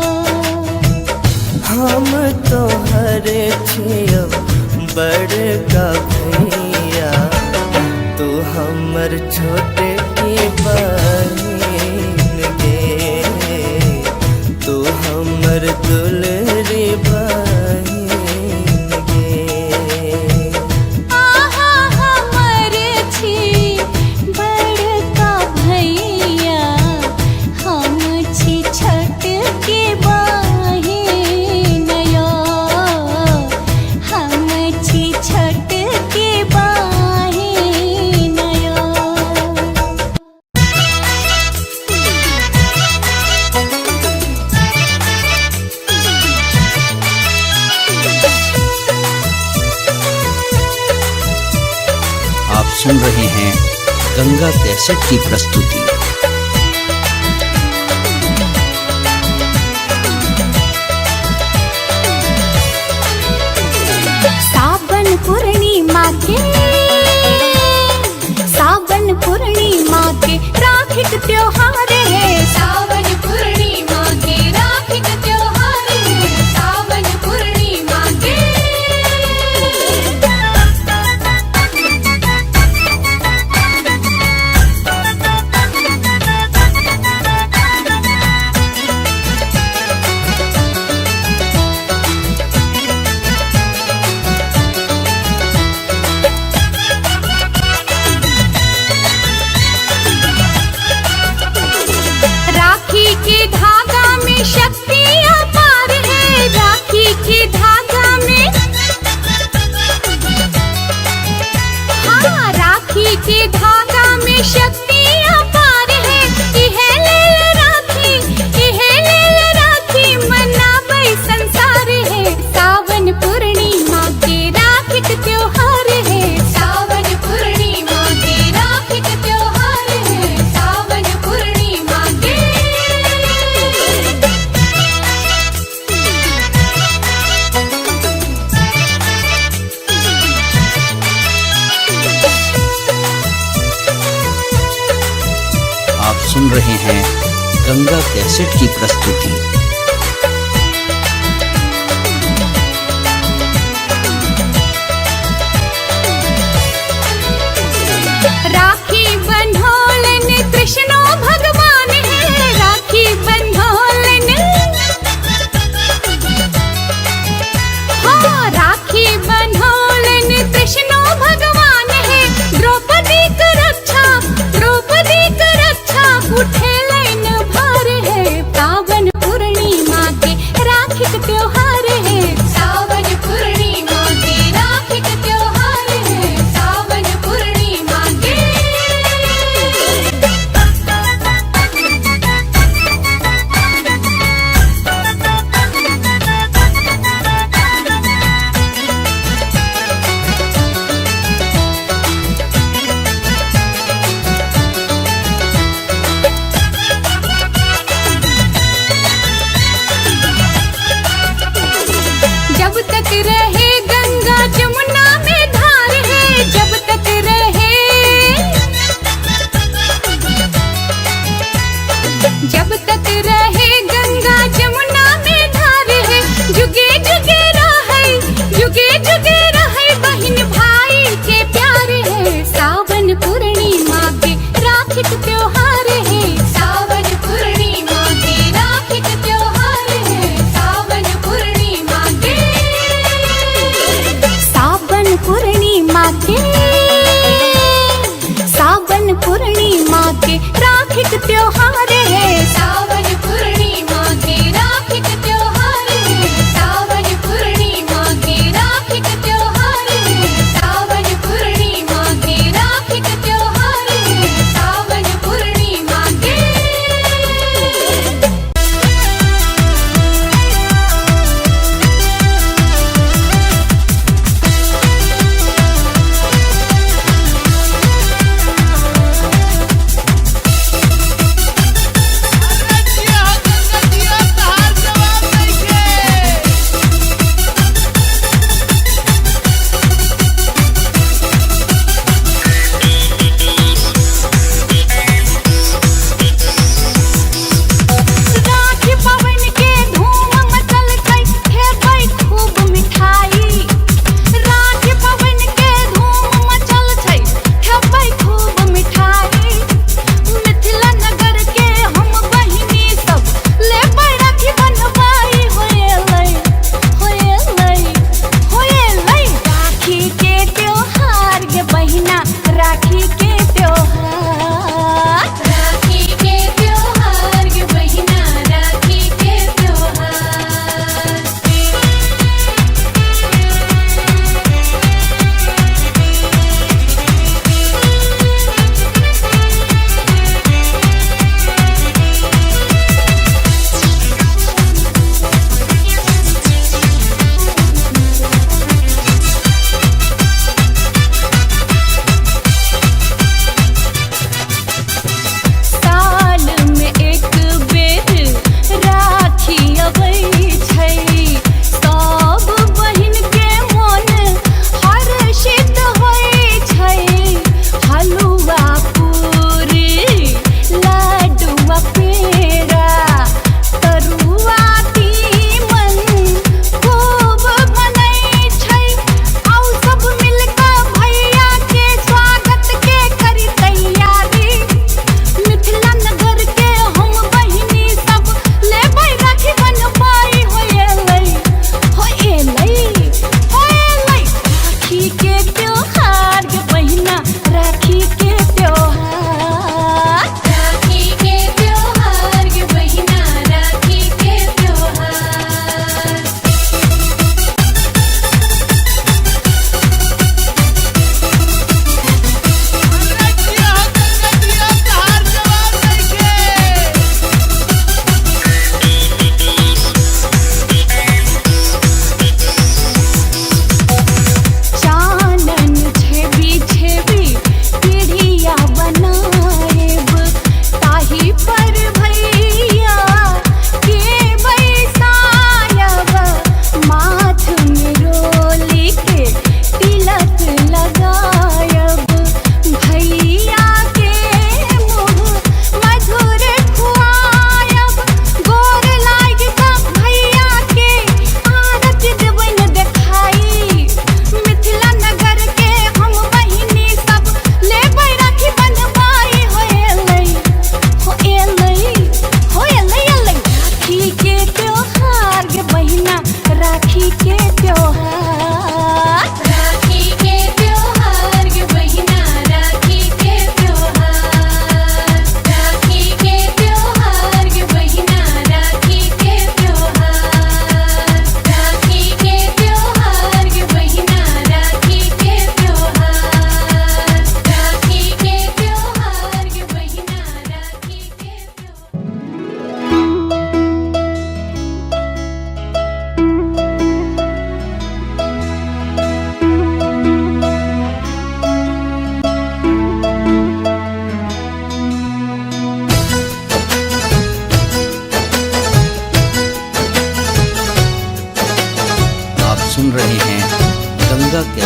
हम तो हरे छियो बड़का भैया, तू हमर छोटे की बहिन गे, तू हमर दुलरी बहिन गे। आहा हमर छी बड़का भैया, हम छी छठ के बहिन यो, हम छी छठ के बहिन यो। आप सुन रहे हैं गंगा कैसेट की प्रस्तुति। सावन पूर्णिमा के, सावन पूर्णिमा के राखी के त्योहार है, सावन पूर्णिमा के राखी के त्योहार है, सावन पूर्णिमा के। आप सुन रहे हैं गंगा कैसेट की प्रस्तुति। राखी बंधोलन कृष्णो भगवान है, राखी बंधोलन, हाँ राखी बंधोलन कृष्णो भगवान है। द्रौपदी की रक्षा, द्रौपदी की रक्षा उठे लाइन भार है। पावन पूर्णिमा के राखी का त्योहार है, सावन पूर्णिमा के राखी का त्योहार है, सावन पूर्णिमा के। जब तक रहे गंगा जमुना में धार है, जब तक रहे, जब तक रहे गंगा जमुना में धार है। जुगे जुगे रहे, जुगे जुगे रहे बहन भाई के प्यार है। सावन पूर्णिमा के राखी का त्योहार है, सावन पूर्णिमा के राखी का त्योहार है, सावन पूर्णिमा के, सावन पूर्णिमा के, सावन पूर्णिमा के राखी का त्योहार है, सावन पूर्णिमा के राखी का त्योहार है, सावन पूर्णिमा के राखी का त्योहार है, सावन पूर्णिमा के राखी का त्योहार है, सावन पूर्णिमा के।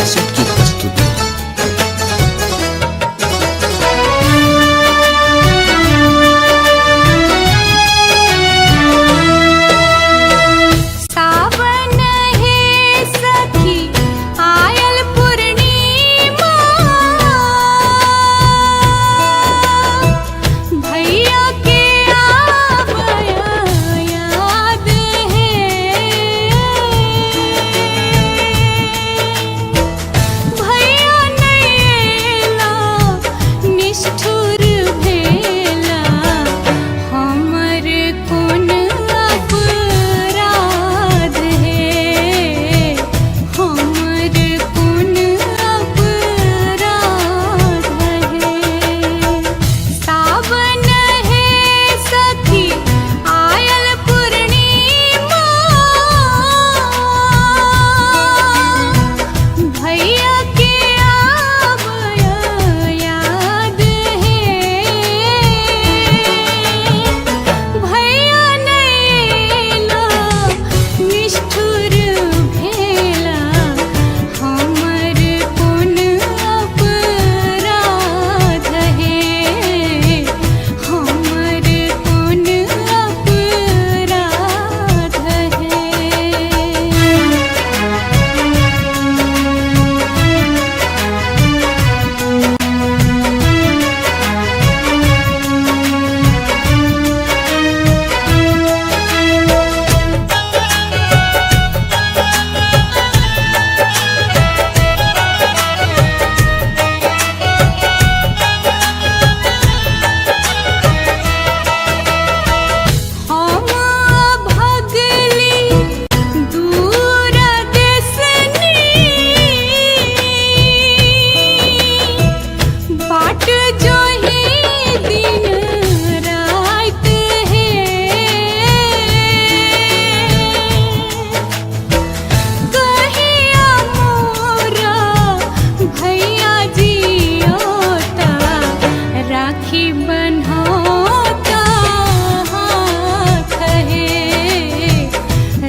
कैसेट की प्रस्तुति। सावन है सखी आयल पूर्णिमा, भैया के आवया याद है, भैया नैला निष्ठुर भेला, हमर कोन अपराध है, हमर कोन अपराध है। सावन है सखी आयल पूर्णिमा, भैया के आवया याद है, भैया नैला निष्ठुर भेला, हमर कोन अपराध है, हमर कोन अपराध है। हम भगली दूर देसनी, बाट जो ही दिन रात है, कहिया मोरा भैया जियोता, राखी बन्होता हाथ है,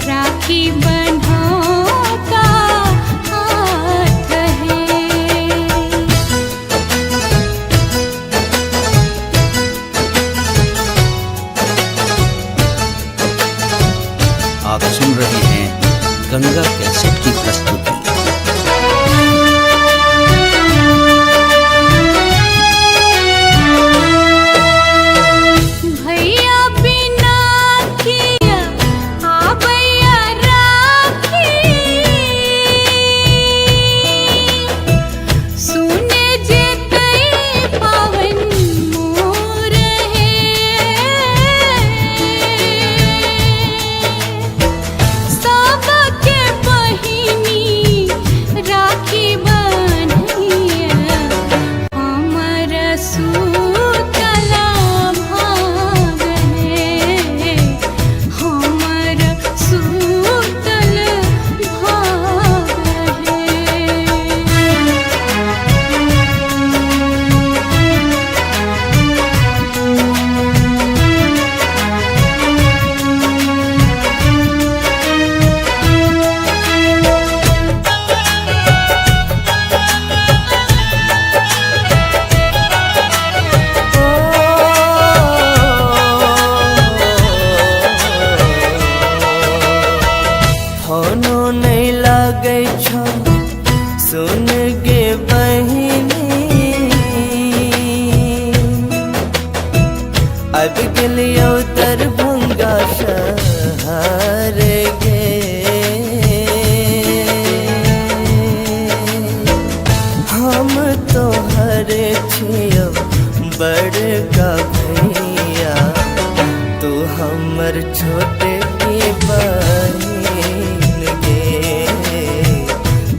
राखी बन्होता हाथ है। आप सुन रहे हैं गंगा कैसेट की प्रस्तुति। भैया बिना किया आबैया राखी, सुने जेतै पावन मोर है, सबके बहिनी राखी बन्हिया, हमर सुतला भाग है, हमर सुतल भाग है। फोनो नहीं लागे छो सुन गे बहिनी, अब गेलियो दरभंगा शहर गे, हम तो हरे छियो बड़का भैया, तू हमर छोटे की बहिन गे,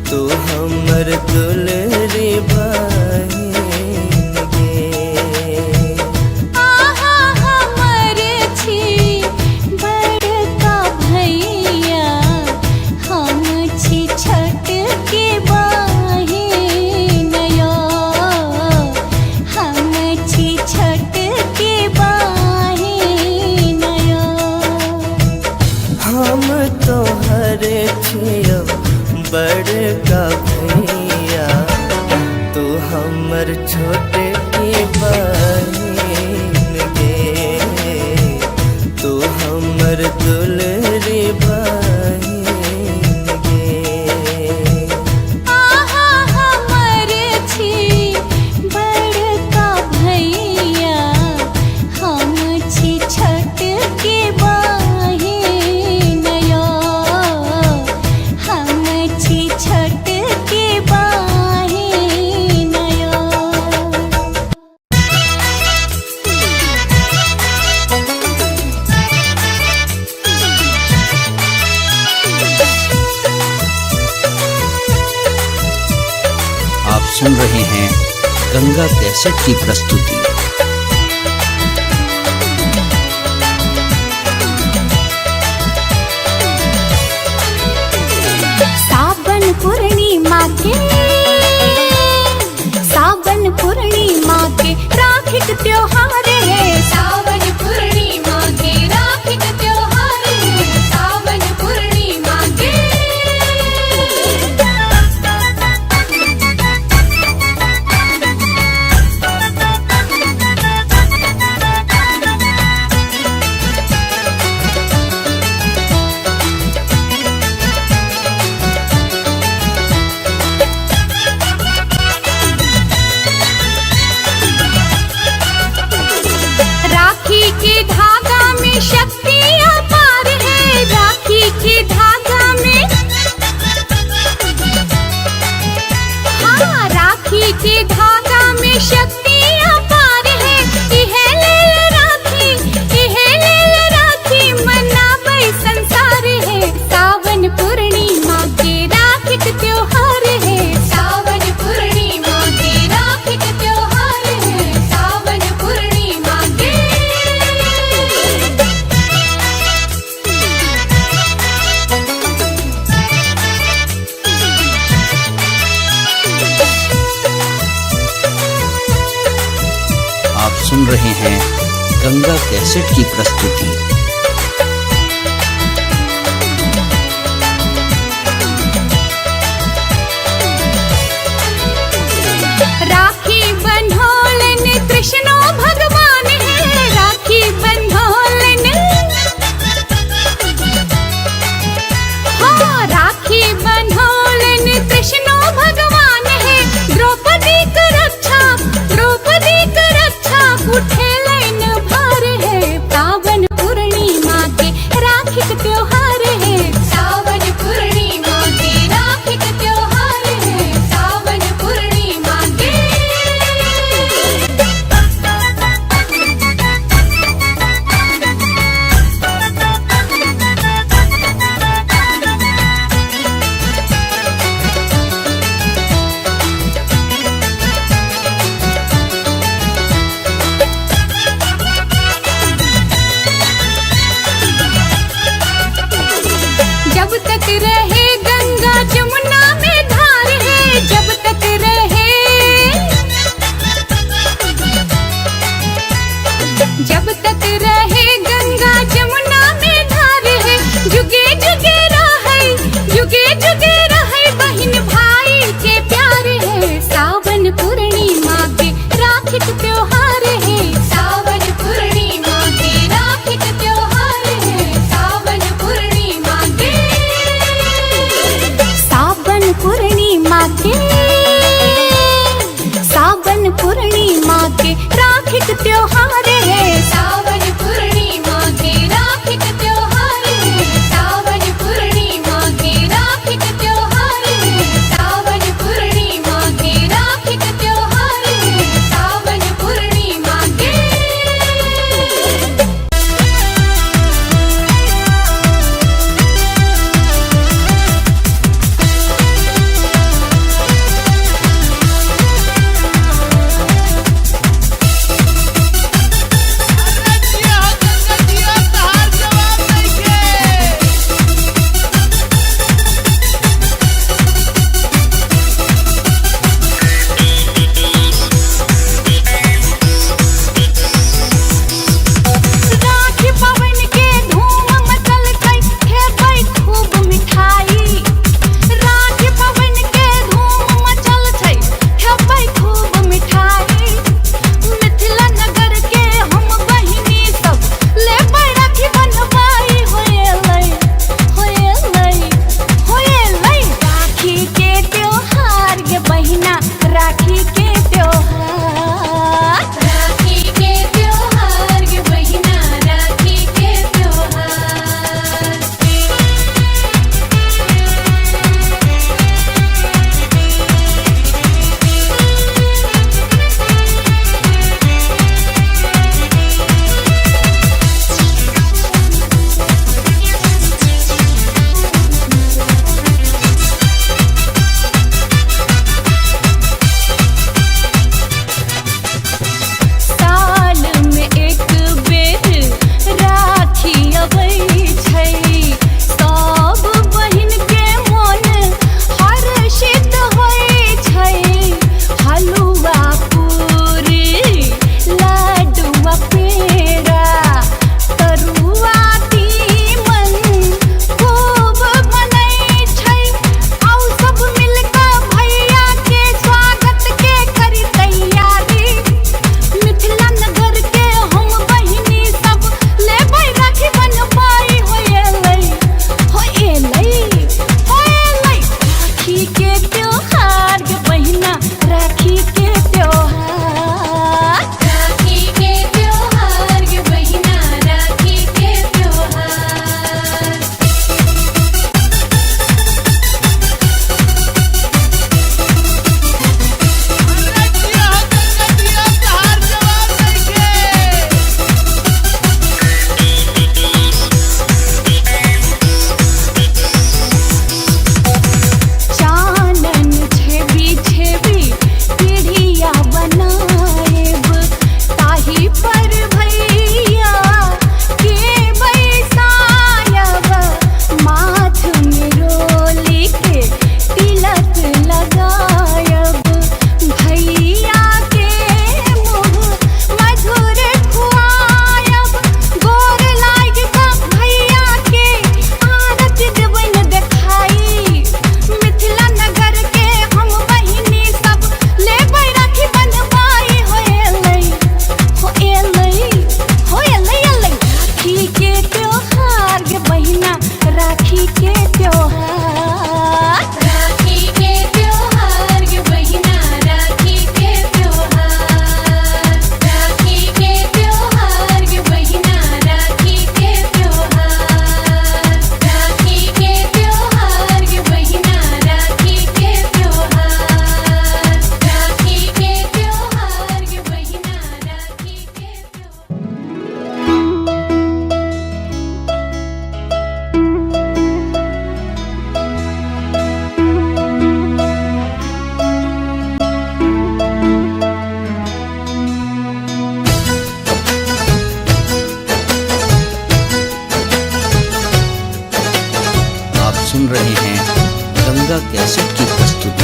तू हमर दुलरी बहिन गे। आहा हमर छी बड़का भैया, हम छी छठ के बहिन यो, हम छी छठ के बहिन यो। सुन रहे हैं गंगा कैसेट की प्रस्तुति। सावन पूर्णिमा के राखी के त्योहार है। सावन पूर्णिमा के राखी के त्योहार है। सावन पूर्णिमा के के धागा में शक्ति अपार है। राखी के धागा में, हाँ, राखी के धागा में शक्ति अपार है। इहे लेल राखी मनाबै संसार है। सावन पूर्णिमा के राखी के त्योहार है। सावन पूर्णिमा के राखी के त्योहार है। सावन पूर्णिमा के आप सुन रहे हैं गंगा कैसेट की प्रस्तुति। राखी बंधोलन कृष्णो भगवान है। राखी बंधोलन, हाँ, राखी बंधोलन कृष्णो भगवान है। द्रौपदी की रक्षा उठेलन भार है। सावन पूर्णिमा के राखी के त्योहार है। सावन पूर्णिमा के राखी के त्योहार है। सावन पूर्णिमा के जब तक रहे गंगा जमुना में धार है। जब तक रहे, जब तक रहे गंगा जमुना में धार है। जुगे जुगे रहे बहन भाई के प्यार है। सावन पूर्णिमा के राखी के त्योहार है। सावन पूर्णिमा के राखी के त्योहार है। सावन पूर्णिमा के सावन पूर्णिमा के राखी के त्योहार है। सावन पूर्णिमा सुन रहे हैं गंगा कैसेट की प्रस्तुति।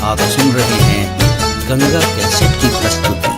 आप सुन रहे हैं गंगा कैसेट की प्रस्तुति।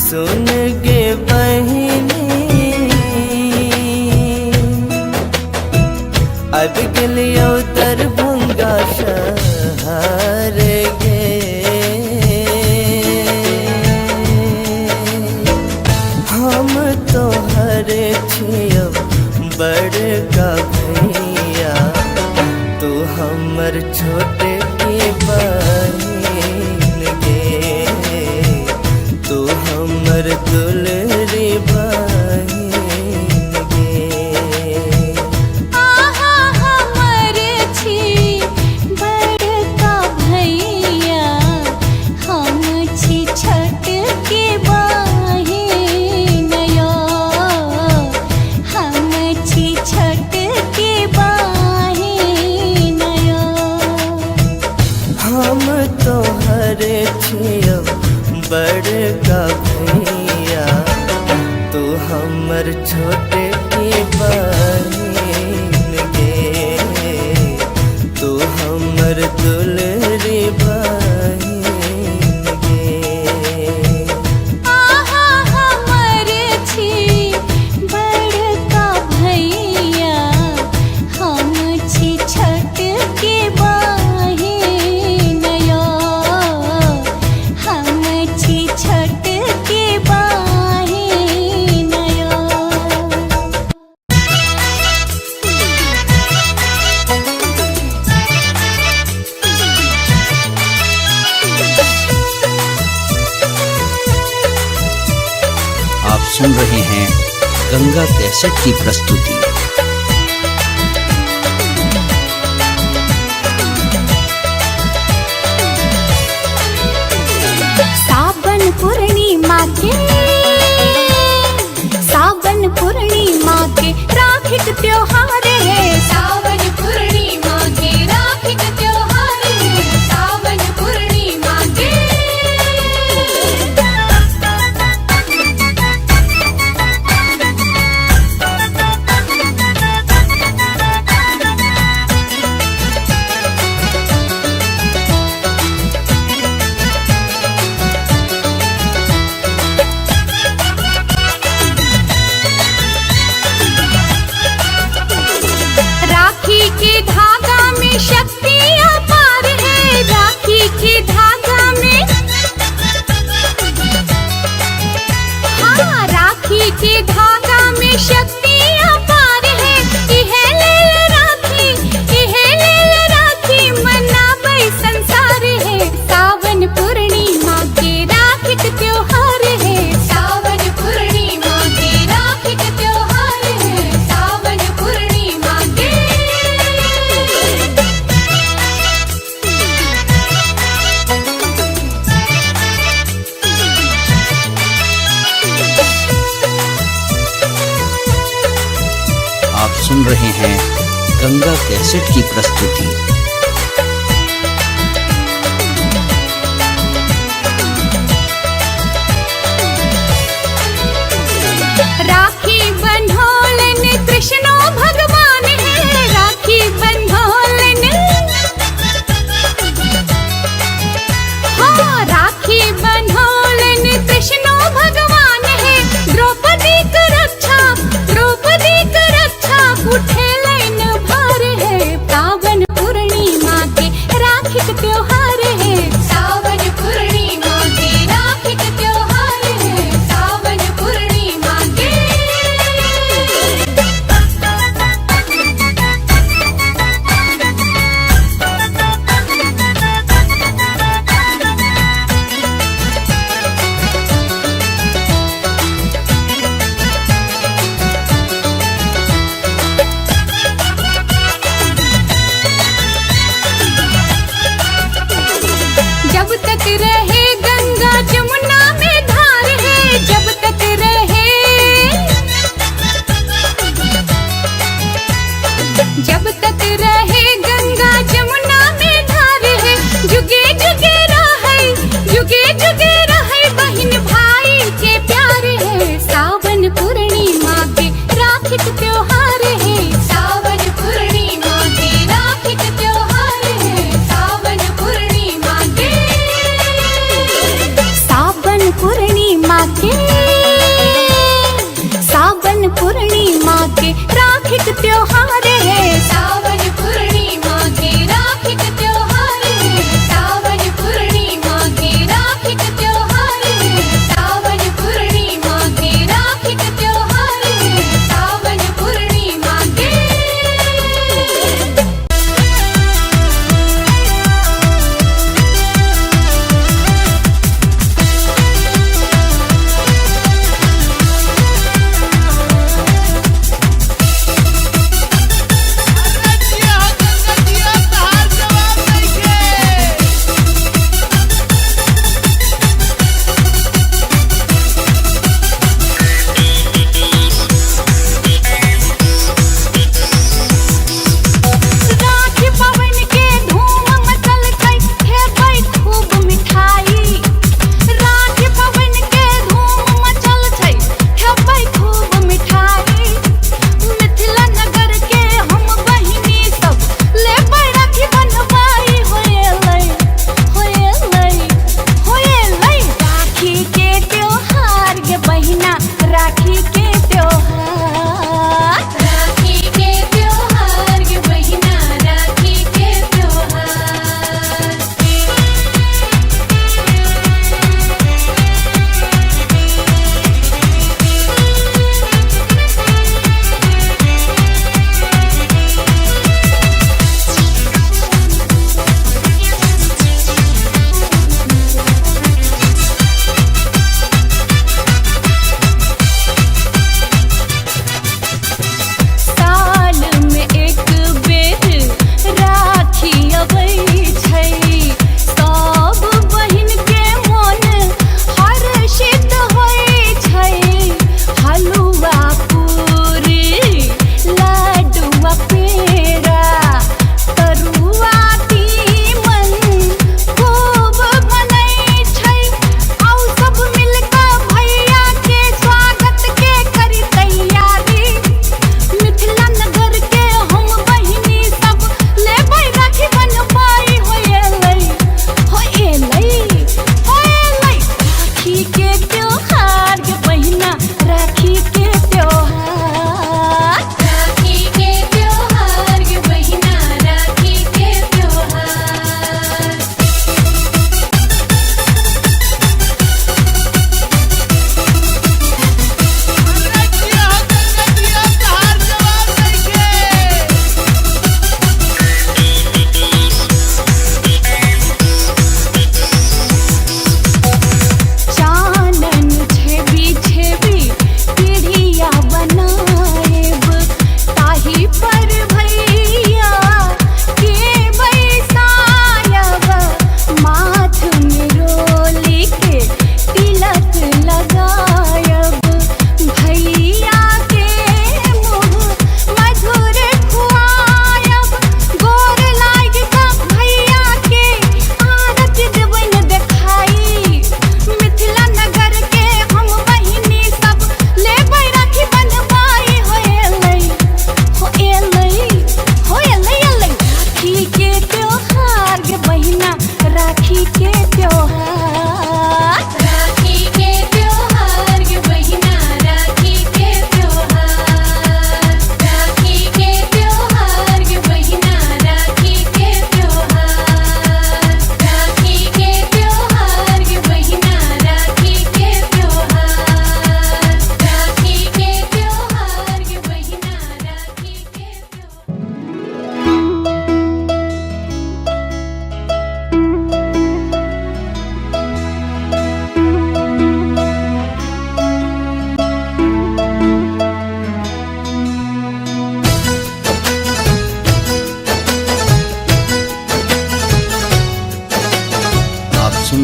सुन गे बहिनी अब गलियो दरभंगा शहर गे हम तो हरे छियो बड़का भैया तू हमर छोटे की बहिन गे तू हमर दुलरी बहिन गे। आहा हमर छी बड़का भैया हम छी छठ के बहिन यो हम छी छठ के बहिन यो हम तो हरे छियो बड़का भैया तू हमर छोटे की बहिन गे तू हमर दुलरी बहिन गे। आहा हमर छी बड़का भैया हम छी छोटकी बहिन यो हम छी छोटकी बहिन यो। आप सुन रहे हैं गंगा कैसेट की प्रस्तुति। सावन पूर्णिमा के राखी के त्योहार है। सावन पूर्णिमा के राखी के त्योहार है। सावन पूर्णिमा के राखी के धागा में शक्ति अपार है। राखी के धागा में हाँ राखी के धागा में शक्ति अपार है। इहे लेल राखी मनाबै संसार है। सावन पूर्णिमा के राखी के त्योहार है। सावन पूर्णिमा के राखी के त्योहार है। सावन पूर्णिमा के आप सुन रहे हैं गंगा कैसेट की प्रस्तुति। राखी बंधोलन कृष्णो भगवान है। राखी बंधोलन हाँ राखी बंधोलन कृष्णो भगवान है। द्रौपदी की रक्षा उठेलन भार है। सावन पूर्णिमा के राखी के त्योहार है। सावन पूर्णिमा के राखी के त्योहार है। सावन पूर्णिमा के जब तक रहे गंगा जमुना में धार है। जब तक रहे गंगा जमुना में धार है। जुगे जुगे रहे बहन भाई के प्यार है। सावन पूर्णिमा के राखी के त्योहार है। सावन पूर्णिमा के राखी के त्योहार है। सावन पूर्णिमा के सावन पूर्णिमा के सावन पूर्णिमा के राखी के त्योहार है। सावन पूर्णिमा के राखी के त्योहार है। सावन पूर्णिमा के राखी के त्योहार है। सावन पूर्णिमा के राखी के त्योहार है। सावन पूर्णिमा के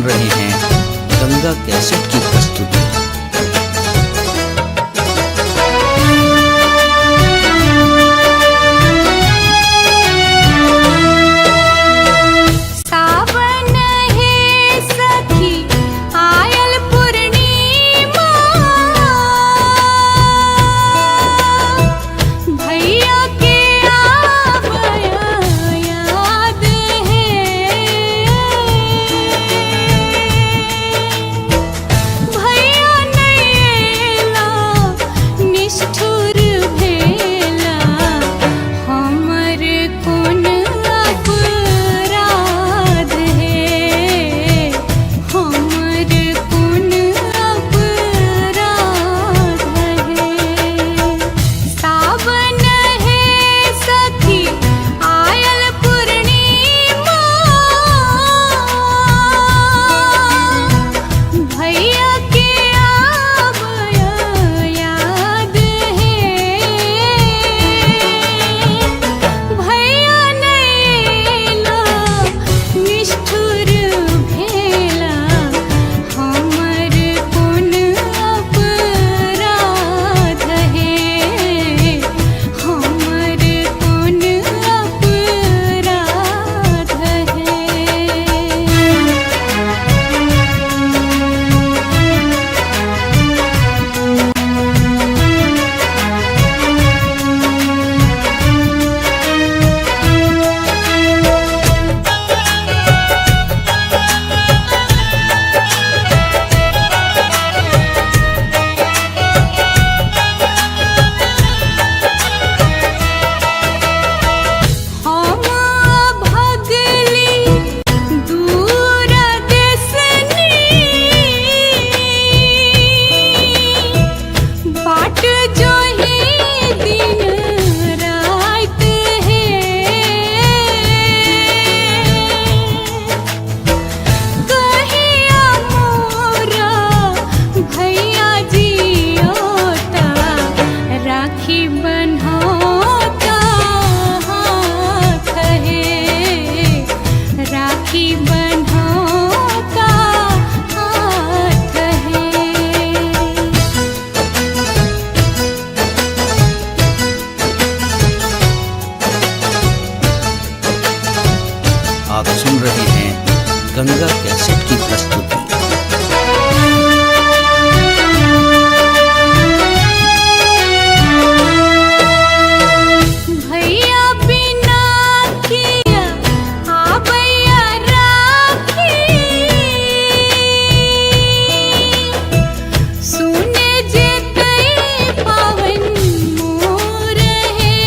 सुन रहे हैं गंगा कैसेट की प्रस्तुति। सावन है सखी आयल पूर्णिमा, भैया के आवया याद है, भैया नैला निष्ठुर भेला, हमर कोन अपराध है, हमर कोन अपराध है। सावन है सखी आयल पूर्णिमा, भैया के आवया याद है, भैया नैला निष्ठुर भेला, हमर कोन अपराध है, हमर कोन अपराध हम भगली दूर देसनी, बाट जो ही दिन रात है, कहिया मोरा भैया जियोता, राखी बन्होता हाथ है, राखी बन्होता हाथ है। आप सुन रहे हैं गंगा कैसेट की प्रस्तुति। भैया बिना किया आबैया राखी, सुने जेतै पावन मोर है,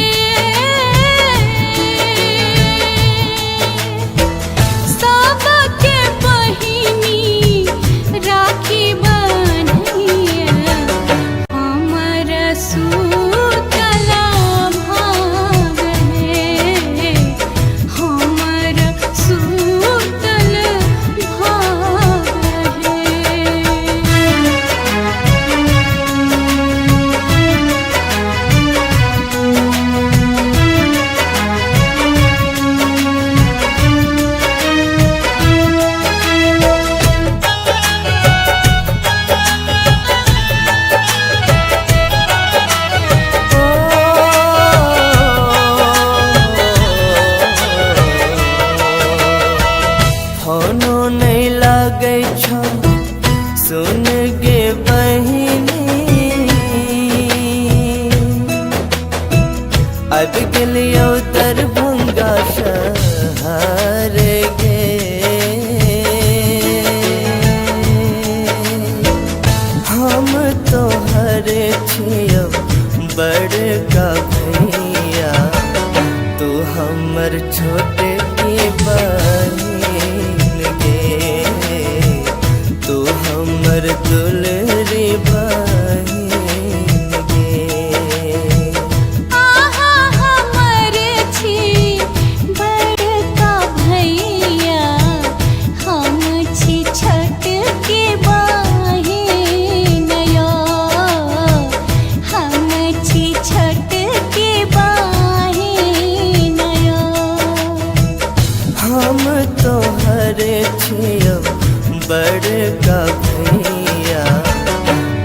सबके बहिनी राखी बन्हिया, हमर सूतल भाग है, हमर सूतल भाग है। फोनो नहीं लागे छो सुन गे बहिनी, अब गेलियो दरभंगा शहर गे, हम तोहर छियो बड़का भैया, तू हमर छोटे की बहिन गे, तू हमर दुलरी बहिन गे। आहा हमर छी बड़का भैया, हम छी छठ के बहिन यो, हम छी छठ के बहिन यो। हम तोहर छियो बड़का भैया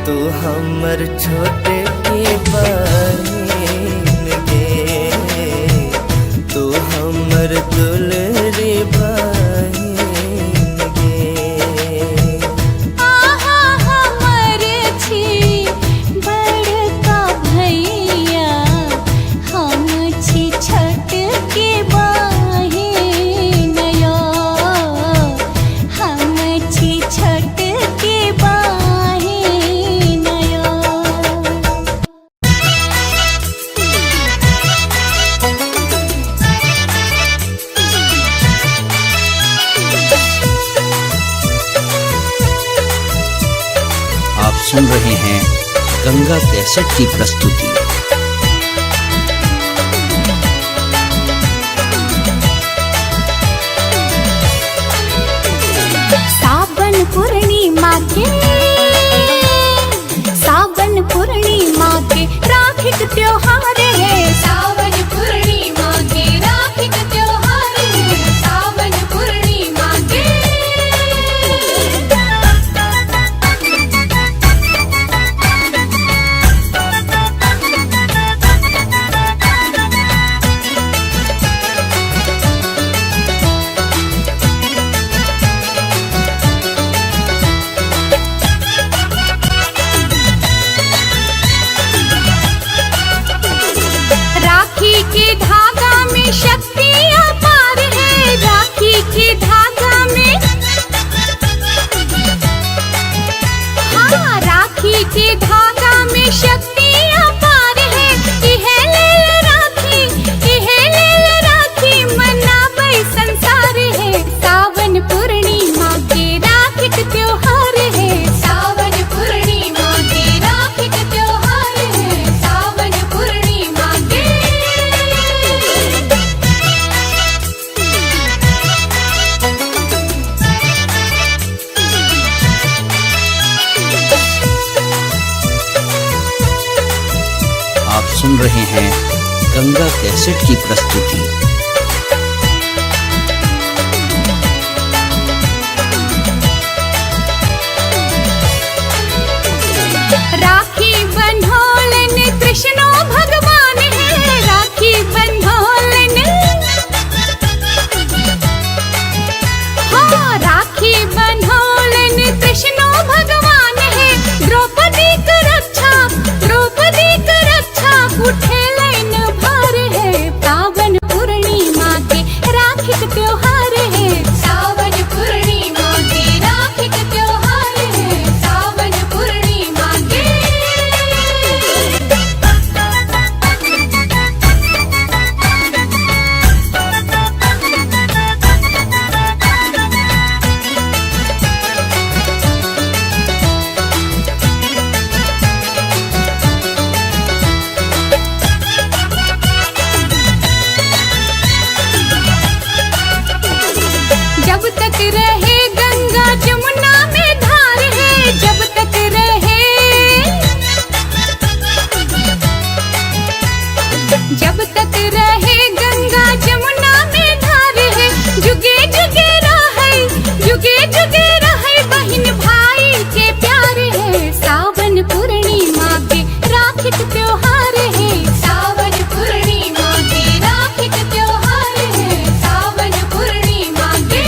तू हमर छोटे की बहिन गे तू हमर दुलरी बहिन गे। आहा हमर छी बड़का भैया हम छी छठ के बहिन यो हम छी छठ के बहिन यो। आप सुन रहे हैं गंगा कैसेट की प्रस्तुति। सावन पूर्णिमा के राखी के त्योहार है। सावन पूर्णिमा के राखी के त्योहार है। सावन पूर्णिमा के राखी के धागा में शक्ति अपार है। राखी के धागा में हाँ राखी के धागा में शक्ति अपार है। इहे लेल राखी मनाबै संसार है। सावन पूर्णिमा के राखी के त्योहार है। सावन पूर्णिमा के राखी के त्योहार है। सावन पूर्णिमा के आप सुन रहे हैं गंगा कैसेट की प्रस्तुति। राखी बंधोलन कृष्णो भगवान है। राखी बंधोलन हाँ राखी बंधोलन कृष्णो भगवान है। द्रौपदी की रक्षा उठेलन भार है। सावन पूर्णिमा के राखी के त्योहार है। सावन पूर्णिमा के राखी के त्योहार है। सावन पूर्णिमा के जब तक रहे गंगा जमुना में धार है। जब तक रहे गंगा जमुना में धार है। जुगे जुगे रहे बहन भाई के प्यार है। सावन पूर्णिमा के राखी के त्योहार है। सावन पूर्णिमा के राखी के त्योहार है। सावन पूर्णिमा के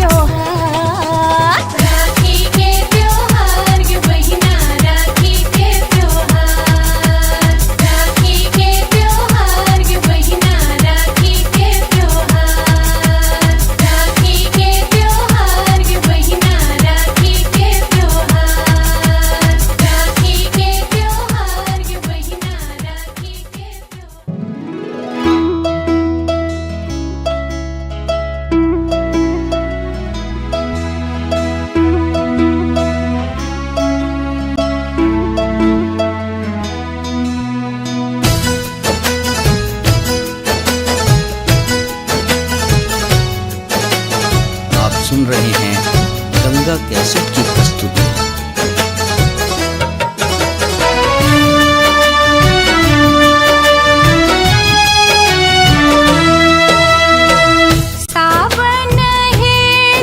त्योहार, राखी के त्योहार गे बहिना, राखी के त्योहार, राखी के त्योहार गे बहिना, राखी के त्योहार, राखी के त्योहार गे बहिना, राखी के त्योहार, राखी के त्योहार गे बहिना, राखी के त्योहार। आप सुन रहे हैं गंगा कैसेट की प्रस्तुति। सावन है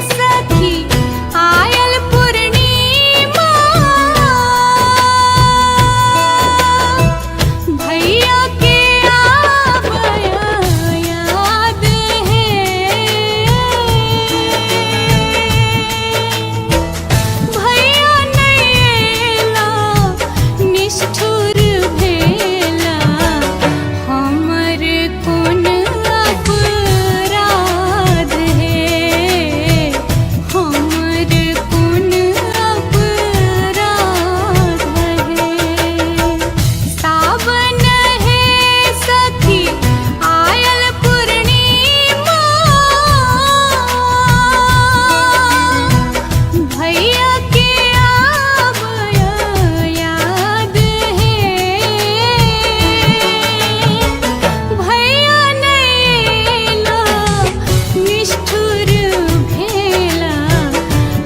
सखी आयल पूर्णिमा, भैया के आवया याद है, भैया नैला निष्ठुर भेला, हमर कोन अपराध है, हमर कोन अपराध है। सावन है सखी आयल पूर्णिमा, भैया के आवया याद है, भैया नैला निष्ठुर भेला,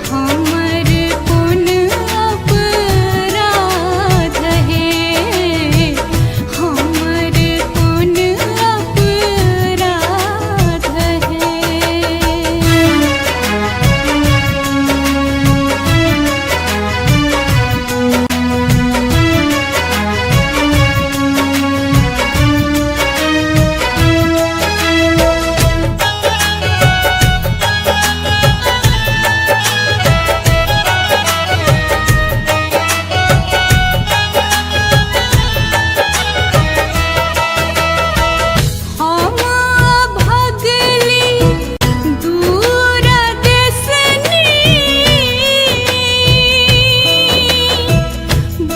हमर कोन अपराध है, हमर कोन अपराध हम भगली दूर देसनी,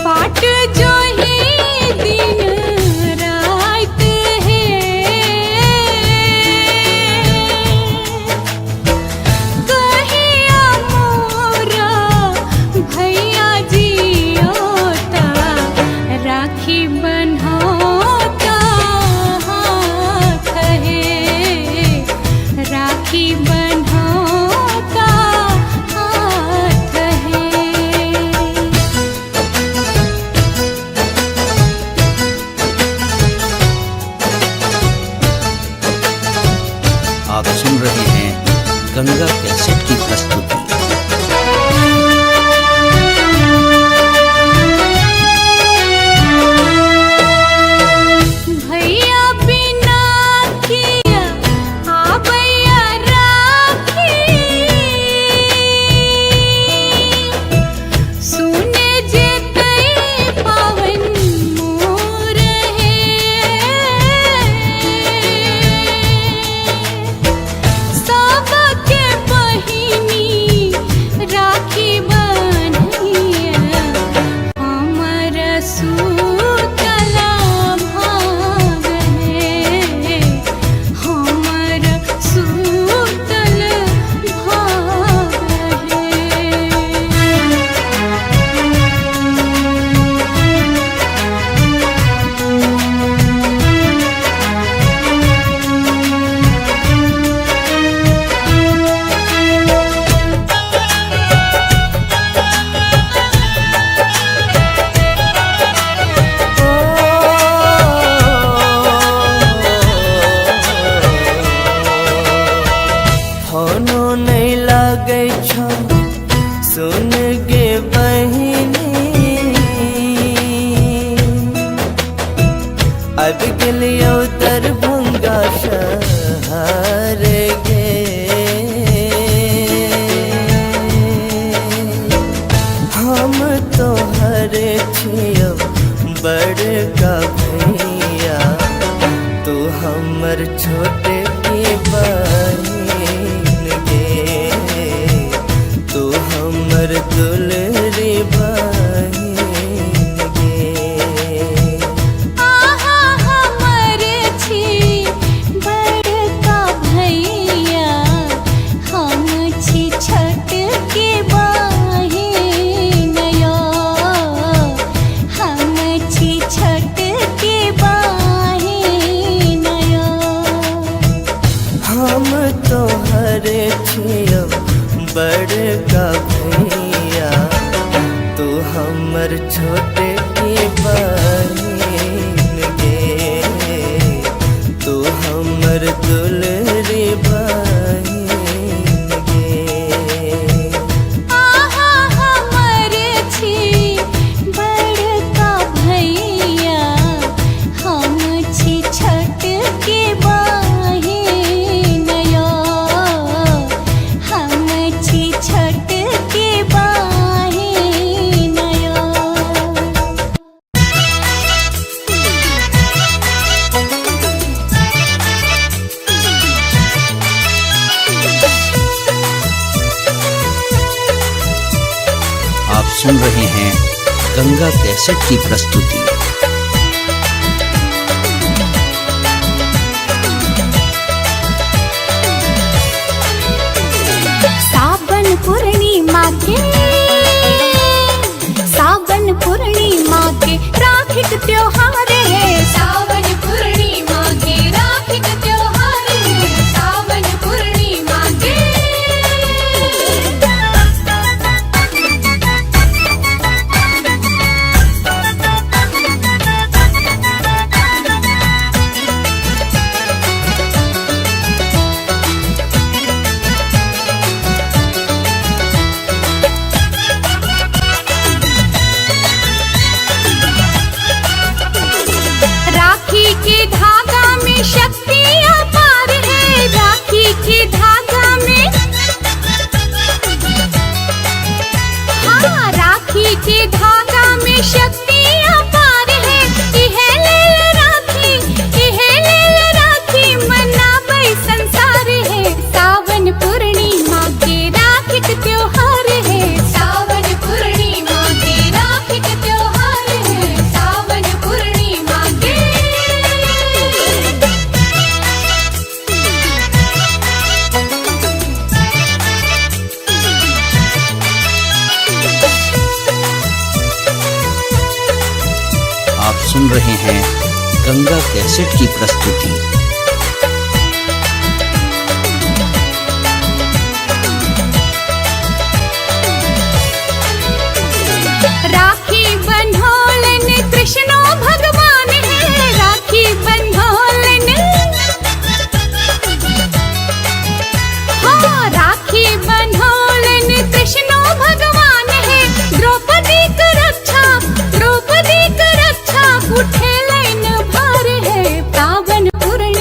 बाट जो ही दिन रात है, कहिया मोरा भैया जियोता, राखी बन्होता हाथ है, राखी बन्होता हाथ है। आप सुन रहे हैं गंगा कैसेट की प्रस्तुति। भैया बिना किया आबैया राखी, सुने जेतै पावन मोर है, सबके बहिनी राखी बन्हिया, हमर सुतला भाग है, हमर सुतल भाग है। फोनो नहीं लागे छो सुन गे बहिनी, अब गेलियो दरभंगा शहर गे, बड़का भैया तू हमर छोटे की बहिन गे, तू हमर दुलरी बहिन गे। आहा हमर छी बड़का भैया, हम छी छठ के बहिन यो, हम छी छठ के बहिन यो। आप सुन रहे हैं गंगा कैसेट की प्रस्तुति। सावन पूर्णिमा के, सावन पूर्णिमा के राखी के त्योहार है, सावन पूर्णिमा के राखी के त्योहार है, सावन पूर्णिमा के। राखी के धागा में शक्ति अपार है, राखी के धागा में, हाँ राखी के धागा में शक्ति अपार है। इहे लेल राखी, इहे लेल राखी मनाबै संसार है, सावन पूर्णिमा के राखी के त्योहार है, सावन पूर्णिमा के राखी के त्योहार है, सावन पूर्णिमा के। आप सुन रहे हैं गंगा कैसेट की प्रस्तुति। राखी बंधोलन कृष्णो भगवान है, राखी बंधोलन, हाँ राखी बंधोलन कृष्णो भगवान है। द्रौपदी की रक्षा, द्रौपदी की रक्षा उठेलन भार है, पावन पूर्ण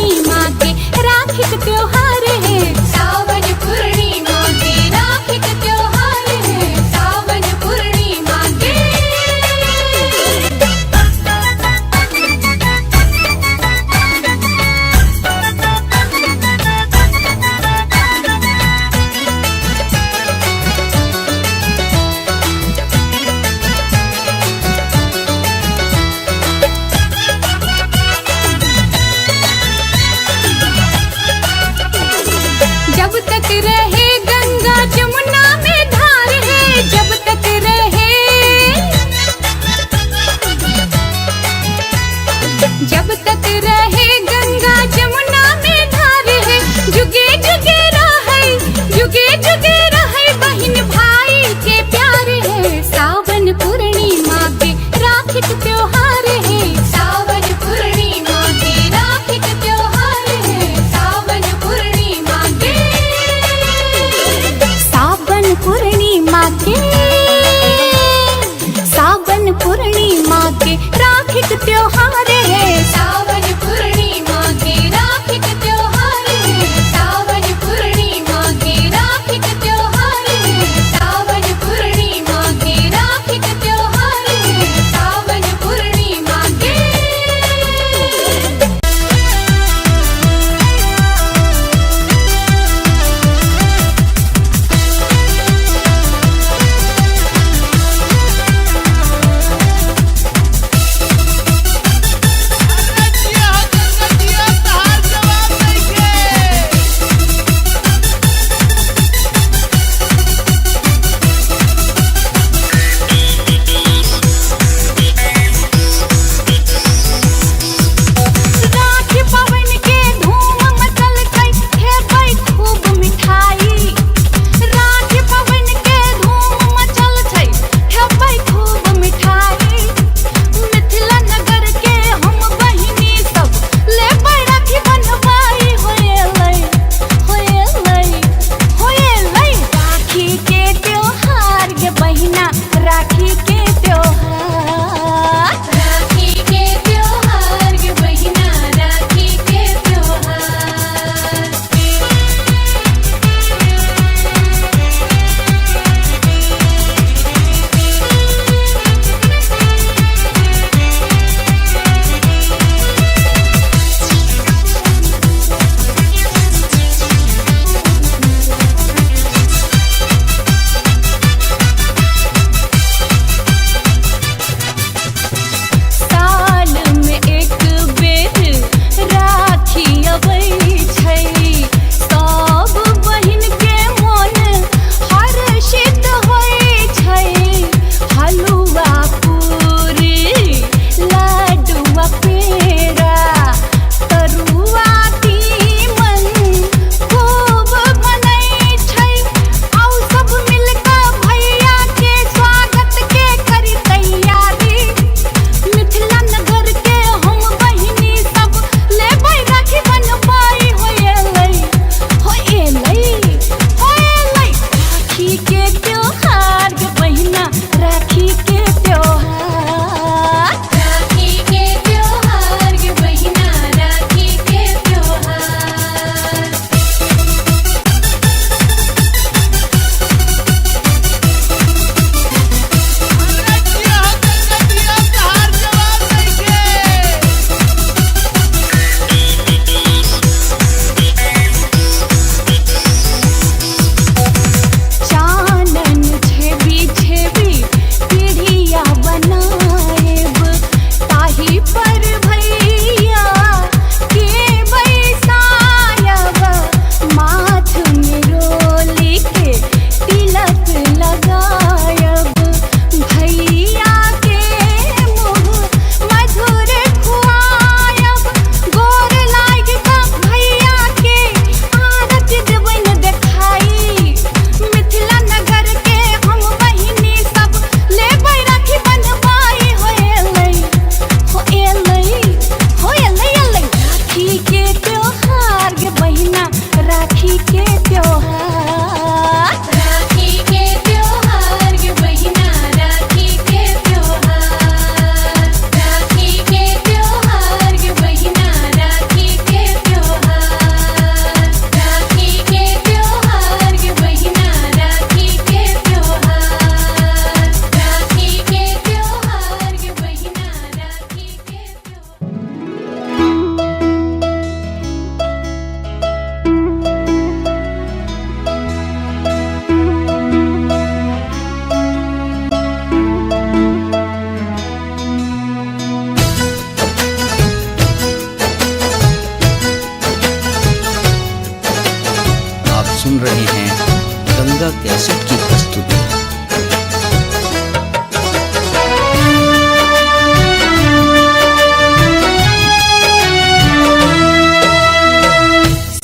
कैसेट की प्रस्तुति।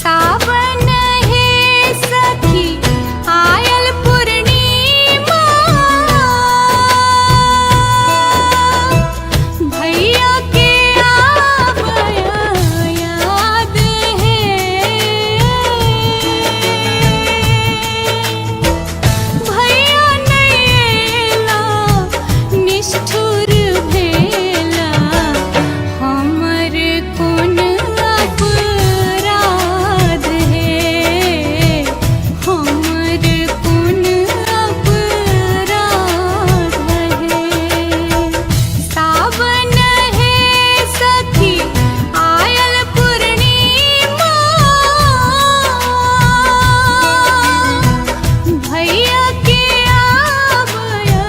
सावन है सखी आयल पूर्णिमा, भैया के आवया याद है, भैया नैला निष्ठुर भेला, हमर कोन अपराध है, हमर कोन अपराध है। सावन है सखी आयल पूर्णिमा, भैया के आवया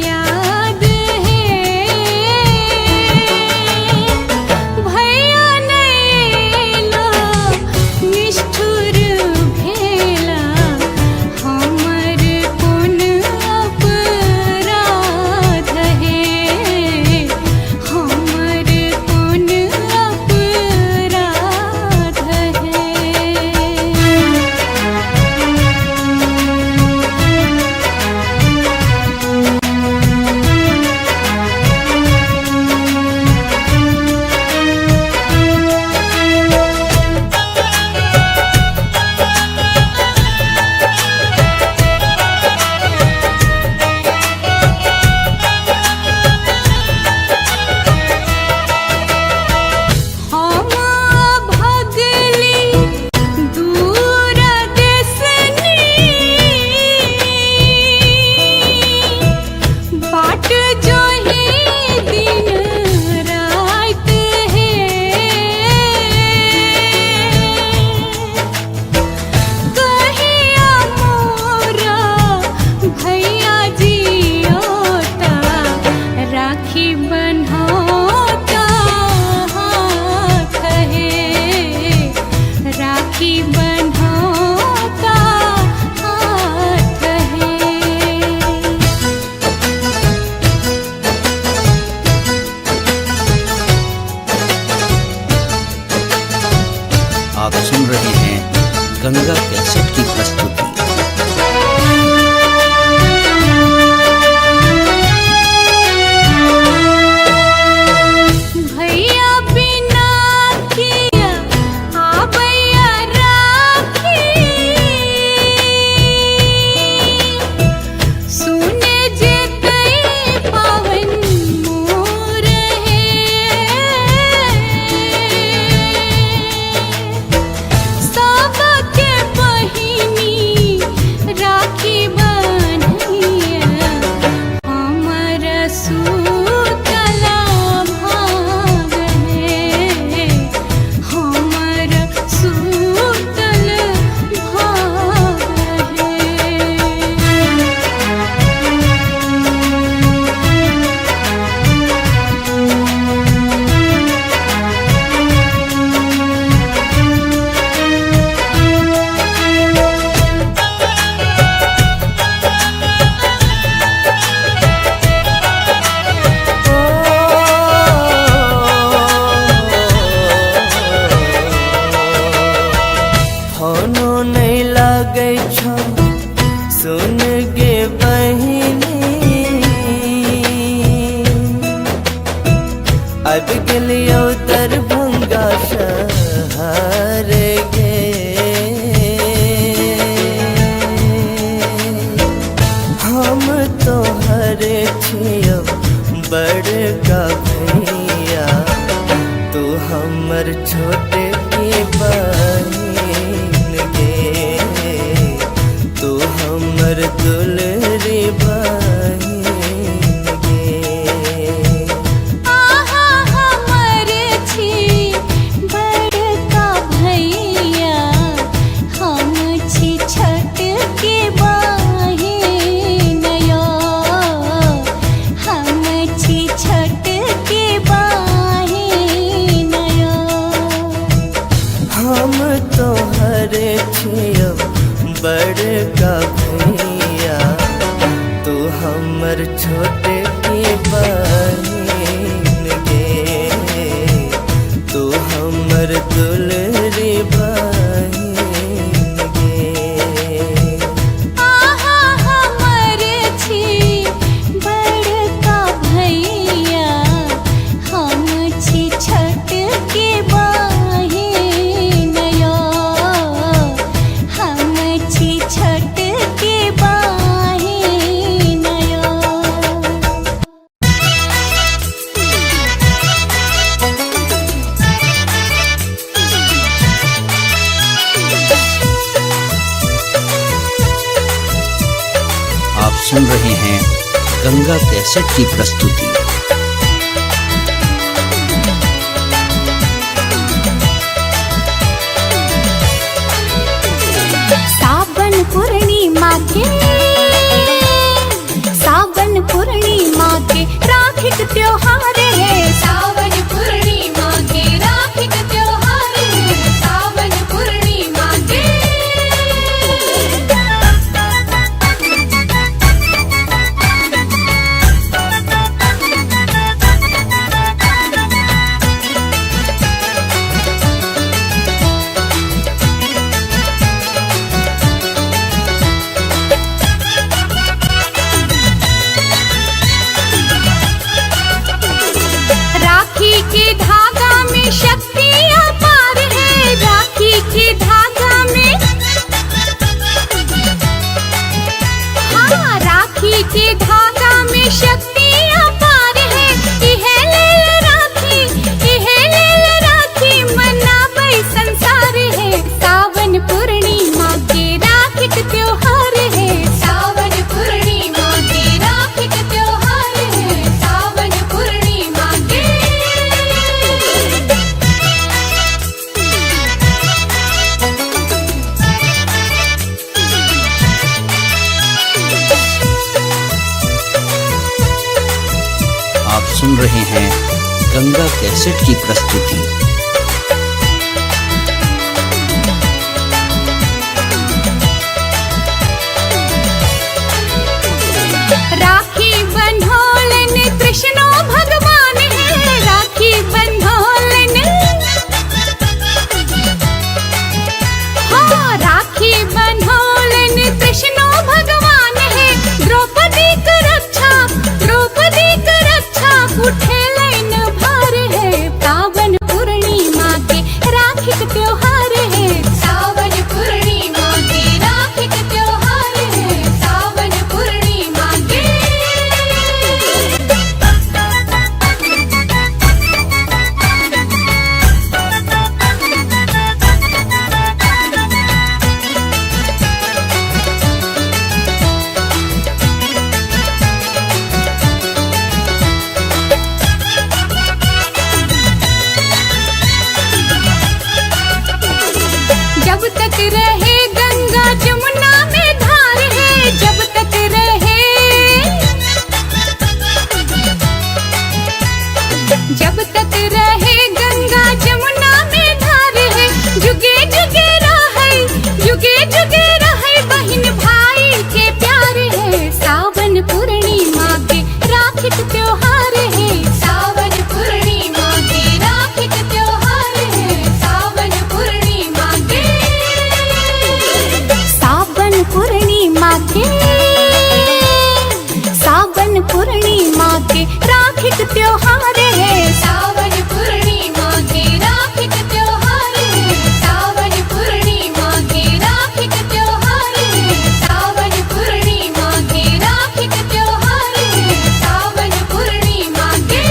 याद है, भैया नैला निष्ठुर भेला, हमर कोन अपराध है, हमर कोन अपराध हम भगली दूर देसनी, बाट जो ही दिन रात है, कहिया मोरा भैया जियोता, राखी बन्होता हाथ है, राखी बन्होता हाथ है। आप सुन रहे हैं गंगा कैसेट की प्रस्तुति। भैया बिना किया आबैया राखी, सुने जेतै पावन मोर है, सबके बहिनी राखी बन्हिया, हमर सुतला भाग है, हमर सुतल भाग है। फोनो नहीं लागे छो सुन गे बहिनी, अब गेलियो दरभंगा शहर गे, हम तोहर छियो बड़का भैया, तू हमर छोटे की बहिन गे, तू हमर दुलरी बहिन गे। आहा हमर छी बड़का भैया, हम छी छोटके बहिन यो, हम छी छोटके बहिन यो। हम तोहर छियो बड़का भैया, छोटे की बहिन गे, तू हमर दुलरी बहिन गे। आहा हमर छी बड़का भैया, हम छी छोटकी बहिन यो, हम छी छोटकी बहिन यो। आप सुन रहे हैं गंगा कैसेट की प्रस्तुति। सावन पूर्णिमा के, सावन पूर्णिमा के राखी के त्योहार है। सावन पूर्णिमा के राखी के त्योहार है। सावन पूर्णिमा के राखी के धागा में शक्ति अपार है। राखी के धागा में, हाँ राखी के धागा में शक्ति अपार है। इहे लेल राखी, इहे लेल राखी मनाबै संसार है। सावन पूर्णिमा के राखी के त्योहार है। सावन पूर्णिमा के राखी के त्योहार है। सावन पूर्णिमा के आप सुन रहे हैं गंगा कैसेट की प्रस्तुति। राखी बंधोलन कृष्णो भगवान है। राखी बंधोलन, हाँ राखी बंधोलन कृष्णो भगवान है। द्रौपदी की रक्षा, द्रौपदी की रक्षा उठेलन भार है। सावन पूर्णिमा के राखी के त्योहार है। सावन पूर्णिमा के राखी के त्योहार है। सावन पूर्णिमा के जब तक रहे गंगा जमुना में धार है। जब तक रहे, जब तक रहे गंगा जमुना में धार है। जुगे जुगे रहे, जुगे जुगे रहे बहन भाई के प्यार है। सावन पूर्णिमा के राखी के त्योहार है। सावन पूर्णिमा के राखी के त्योहार है। सावन पूर्णिमा के सावन पूर्णिमा के, सावन पूर्णिमा के राखी के त्योहार है। सावन पूर्णिमा के राखी के त्योहार है। सावन पूर्णिमा के राखी के त्योहार है। सावन पूर्णिमा के राखी के त्योहार है। सावन पूर्णिमा के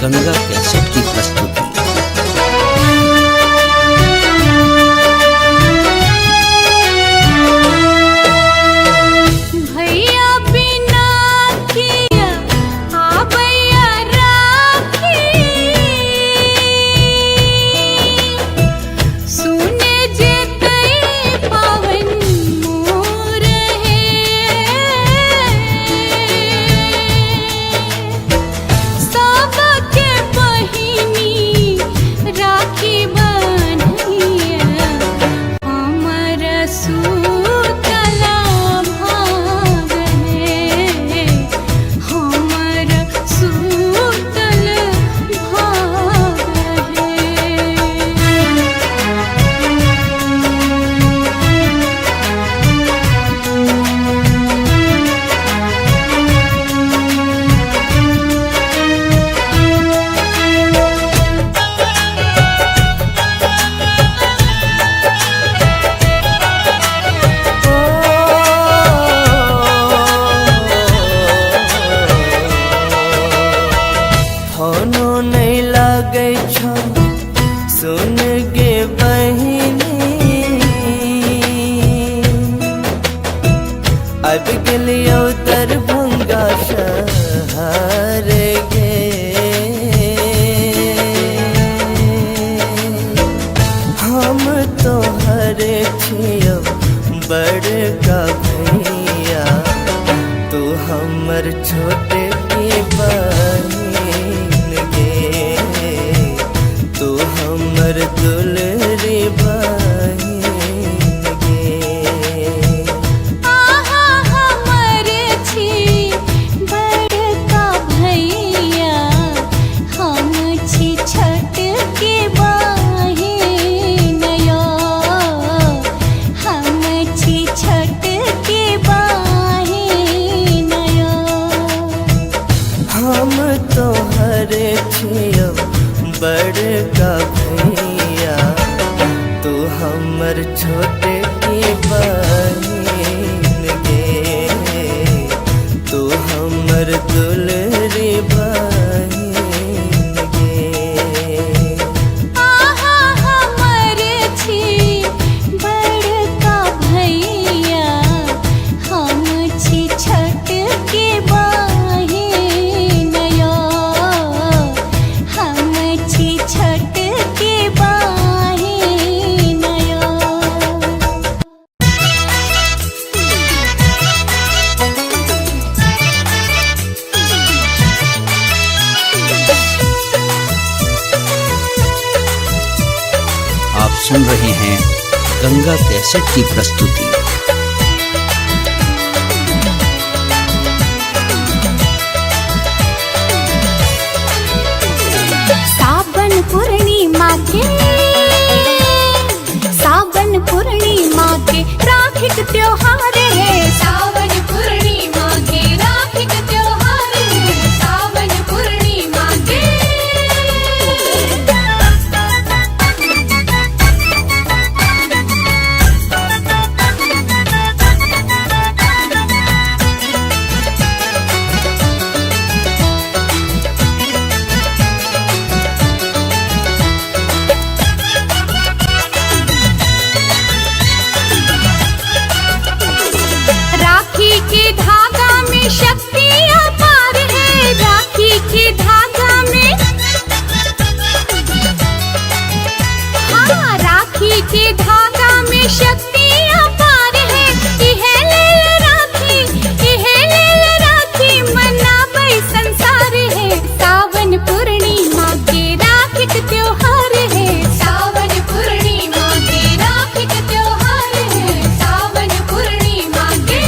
गंगा कैसेट की प्रस्तुति। सुन गे बहिनी अब गेलियो दरभंगा शहर गे हम तोहर छियो बड़का भैया तू हमर छोटे की बहिन गे तू हमर दुलरी बहिन गे। आहा हमर छी बड़का भैया हम छी छोटकी बहिन यो हम छी छोटकी बहिन यो हम तोहर छियो बड़का भैया तू हमर छोटे की बहिन गे तू हमर दुलरी बहिन गे। आहा हमर छी बड़का भैया हम छी छोटकी बहिन यो हम छी छोटकी बहिन यो। आप सुन रहे हैं गंगा कैसेट की प्रस्तुति। सावन पूर्णिमा के राखी के त्योहार है सावन पूर्णिमा के राखी के त्योहार है सावन पूर्णिमा के। राखी के धागा में शक्ति अपार है राखी के धागा में हाँ राखी के धागा में शक्ति अपार है इहे लेल राखी मनाबै संसार है सावन पूर्णिमा के राखी के त्योहार है सावन पूर्णिमा के राखी के त्योहार है सावन पूर्णिमा के।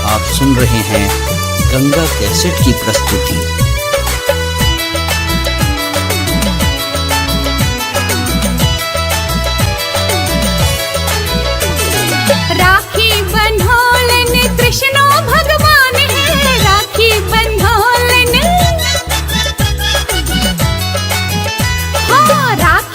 आप सुन रहे हैं गंगा कैसेट की प्रस्तुति। राखी बंधोलन कृष्णो भगवान है राखी बंधोलन हाँ राखी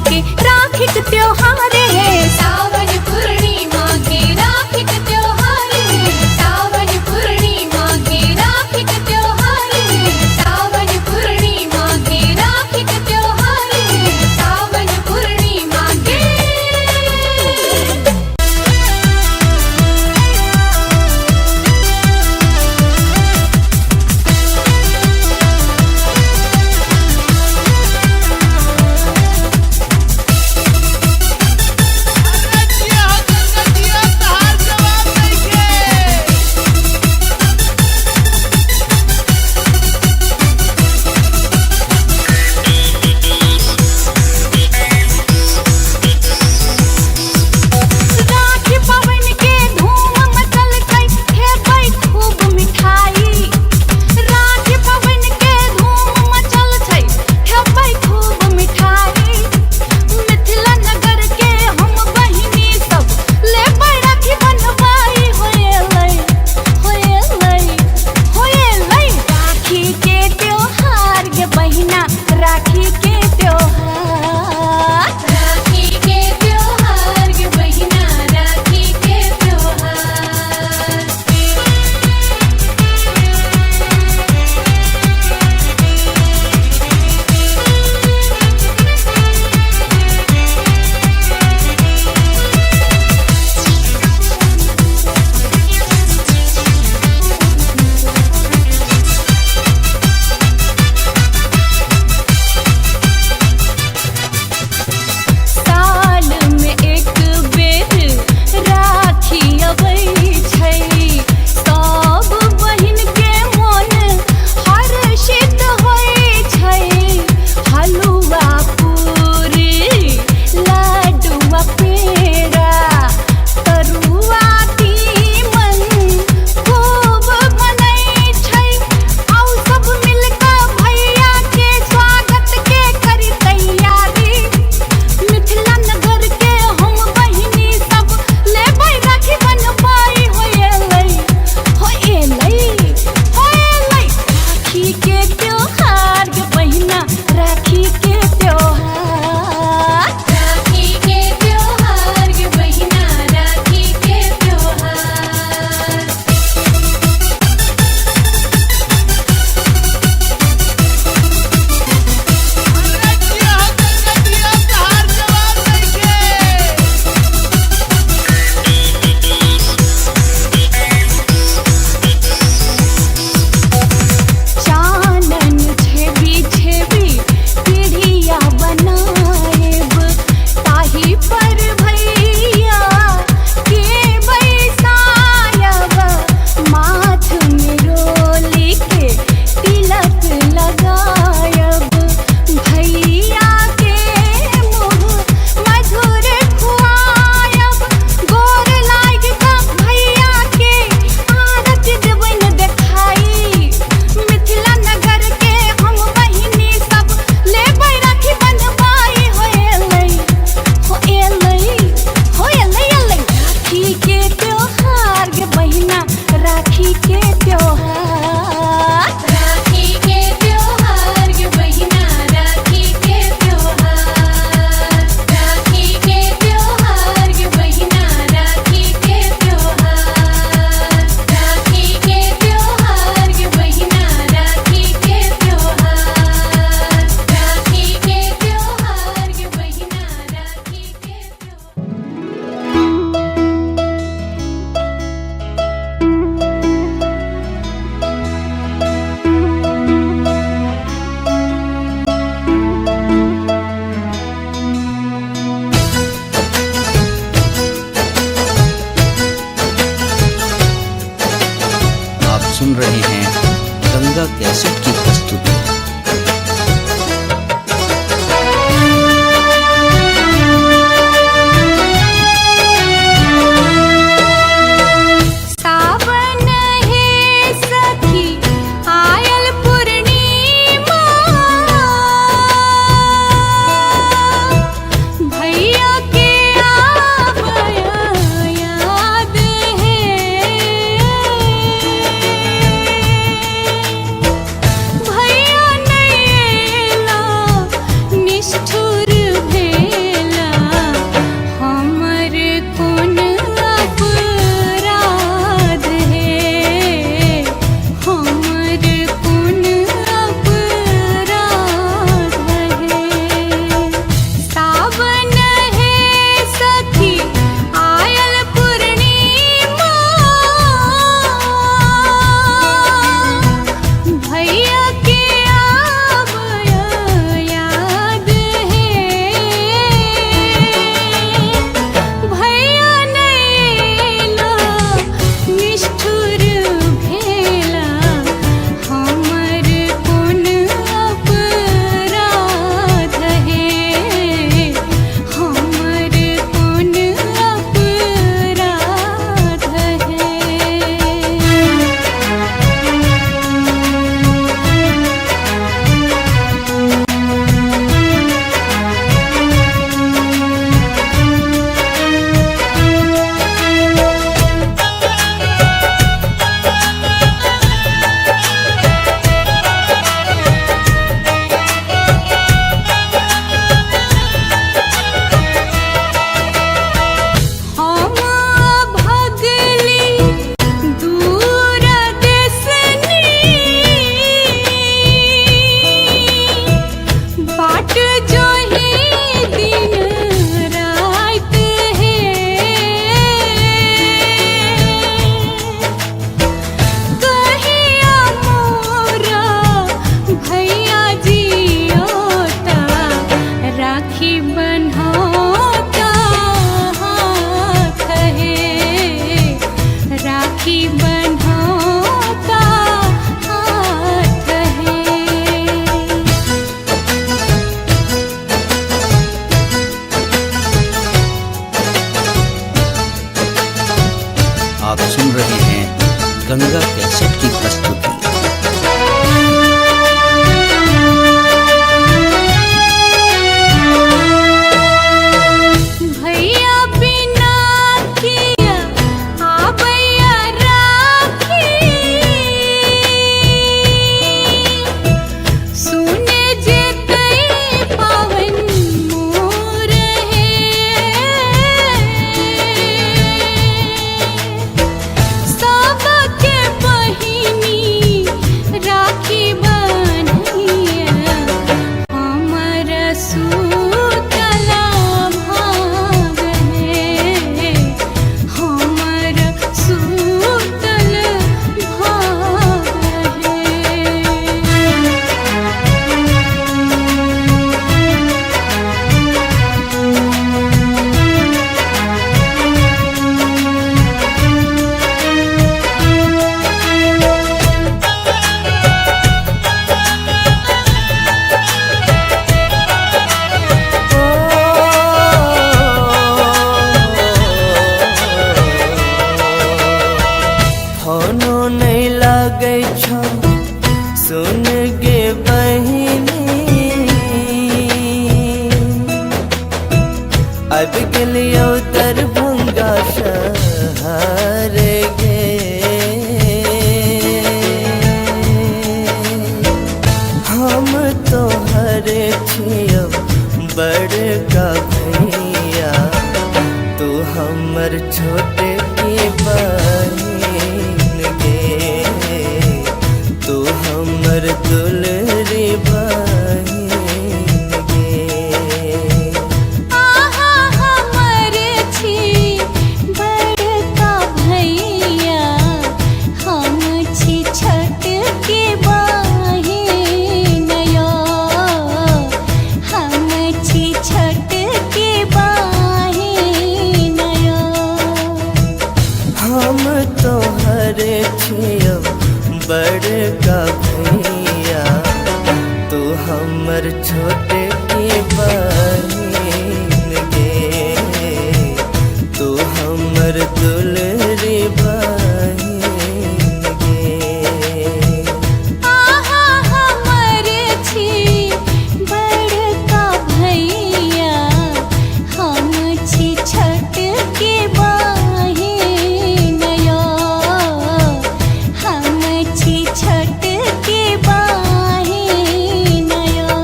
के राखी का त्योहार है। सावन पूर्णिमा के राखी का त्योहार है। सावन पूर्णिमा के राखी का त्योहार है। सावन पूर्णिमा के राखी का त्योहार है। सावन पूर्णिमा के। राखी बन्हाता हाथ है, राखी बन्हाता हाथ है। आप सुन रहे हैं गंगा कैसेट की प्रस्तुति। भैया बिना किया आबैया राखी, सुने जेतै पावन मोर है। सबके बहिनी राखी बन्हिया, हमर सुतला भाग है, हमर सुतल भाग है। फोनो नहीं लागे छो सुन गे बहिनी, अब गेलियो दरभंगा शहर गे। हम तो हरे छियो बड़का भैया, तू हमर छोटे की बहिन गे, तू हमर दुलरी बहिन गे। आहा हमर छी बड़का भैया, हम छी छोटके बहिन यो, हम छी छोटके बहिन यो। हम तो हरे छियो बड़का भैया, तू हमर छोटे की बहिन गे, तू हमर दुलरी बहिन गे। आहा हमर छी बड़का भैया, हम छी छोटके बहिन यो, हम छी छोटके बहिन यो।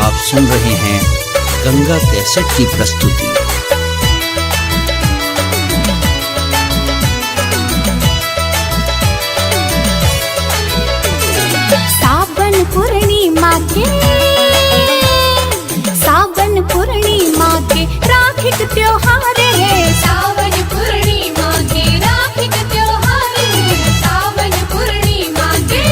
आप सुन रहे हैं गंगा कैसेट की प्रस्तुति। सावन पूर्णिमा के, सावन पूर्णिमा के राखी के त्योहार है, सावन पूर्णिमा के राखी के त्योहार है, सावन पूर्णिमा के।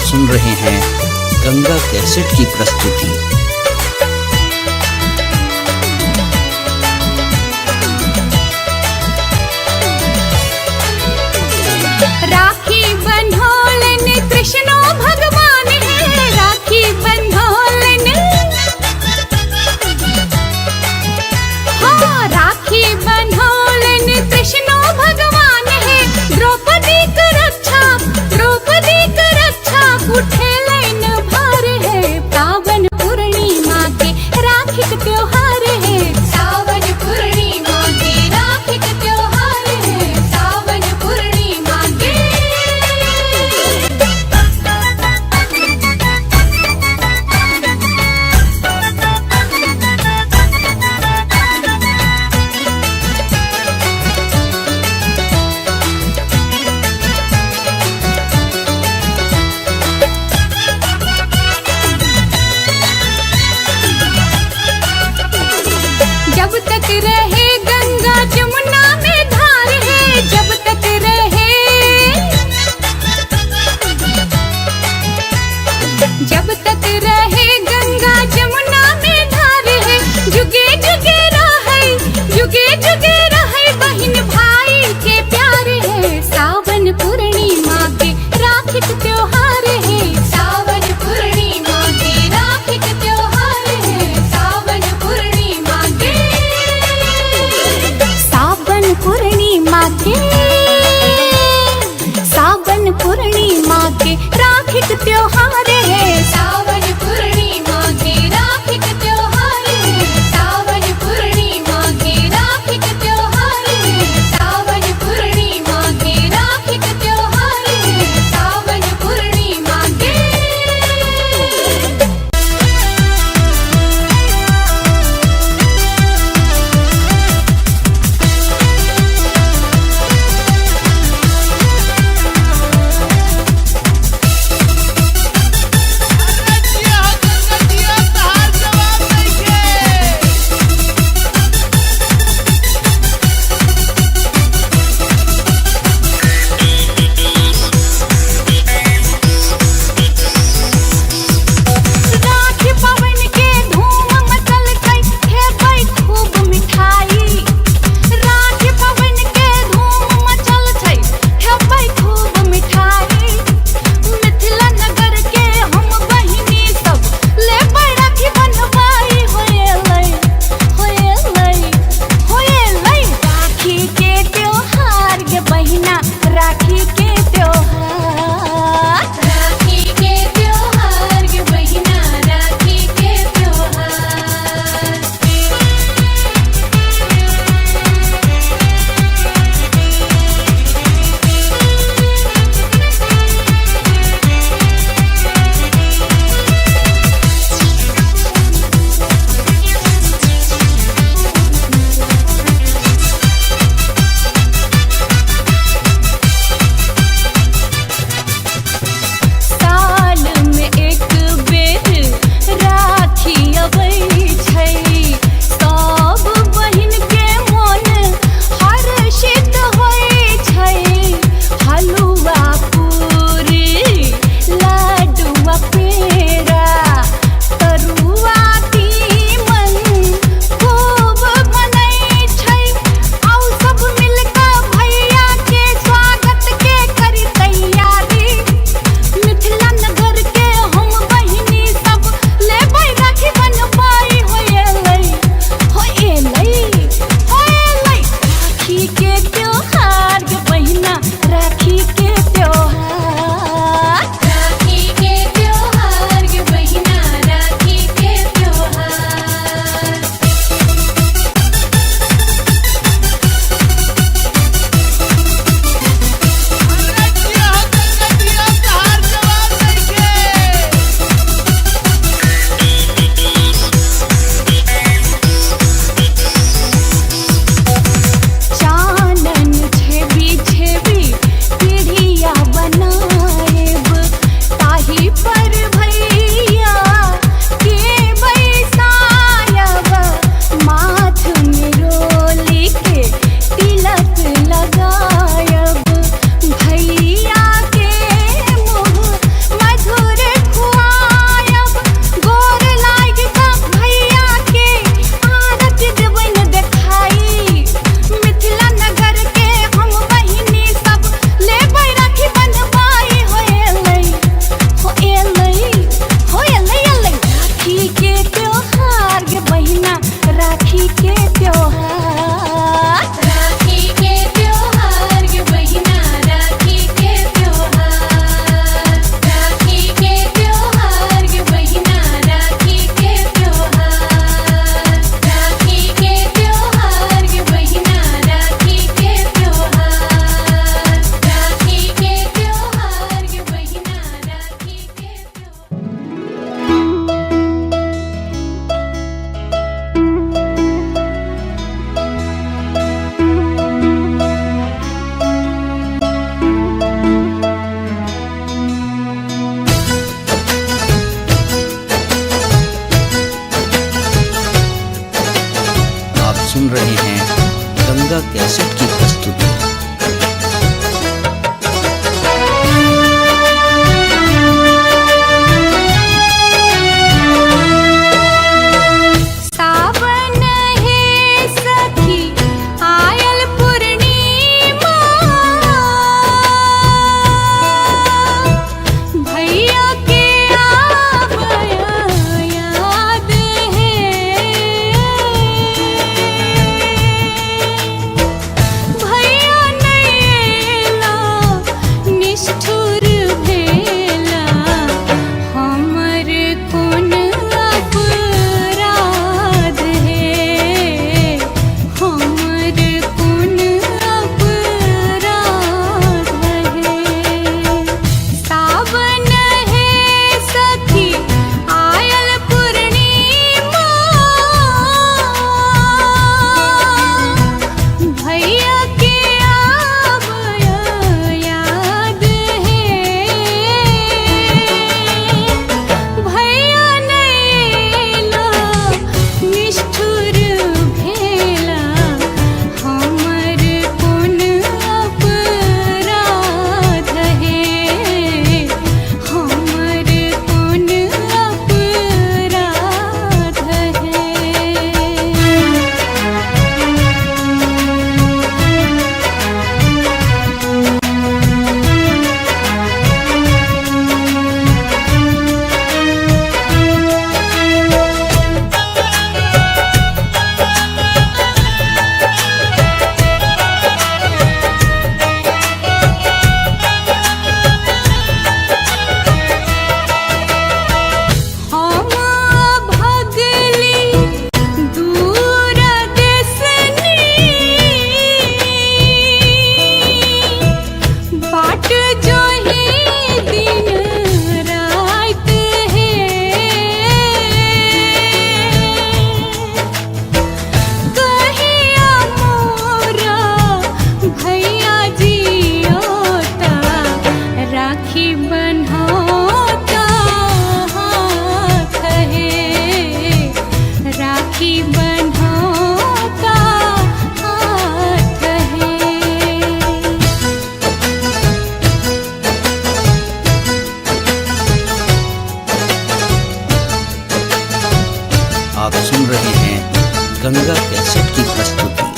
सुन रहे हैं गंगा कैसेट की प्रस्तुति। राखी बंधोलन कृष्णो भगवान है, राखी बंधोलन, हाँ राखी बंधोलन कृष्णो भगवान है। द्रौपदी की रक्षा, द्रौपदी की रक्षा उठे लाइन भार है। सावन पूर्णिमा के राखी का त्योहार है, सावन पूर्णिमा के राखी का त्योहार है, सावन पूर्णिमा के। जब तक रहे गंगा जमुना में धार है, जब तक रहे, जब तक रहे गंगा जमुना में धार है। जुगे जुगे रहे, जुगे जुगे रहे बहन भाई के प्यार है। सावन पूर्णिमा के राखी का त्योहार है, सावन पूर्णिमा के राखी का त्योहार है, सावन पूर्णिमा के। सावन पूर्णिमा के, सावन पूर्णिमा के राखी का त्योहार है, सावन पूर्णिमा के राखी का त्योहार है, सावन पूर्णिमा के राखी का त्योहार है, सावन पूर्णिमा के राखी का त्योहार है, सावन पूर्णिमा के। गंगा कैसेट की प्रस्तुति।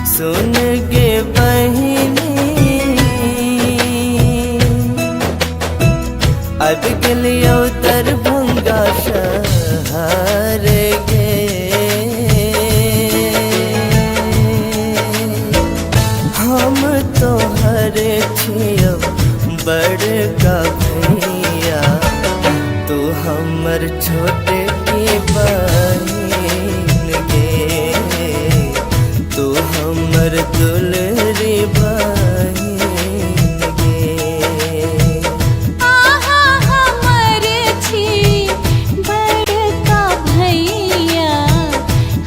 सुन गे बहिनी अब गेलियो दरभंगा शहर गे, हम तोहर छियो बड़का भैया, तू हमर छोटे की बहिन गे, तू हमर दुलरी बहिन गे। आहा हमर छी बड़का भैया,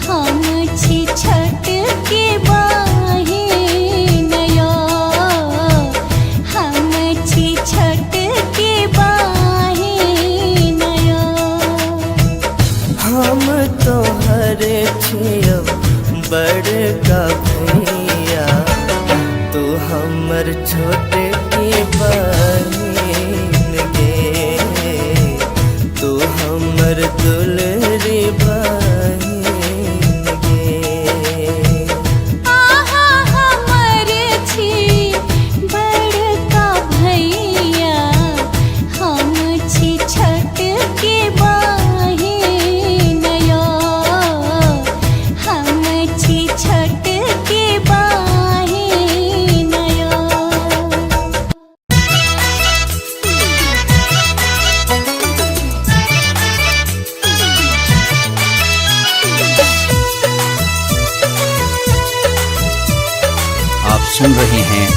हम छी छोटकी बहिन यो, हम छी छोटकी बहिन यो। हम तोहर छियो बड़का भैया, तू हमर छोटे की बहिन गे, तू हमर दुलरी बहिन गे। आहा हमर छी बड़का भैया, हम छी छोटकी बहिन यो, हम छी छोटकी बहिन यो। आप सुन रहे हैं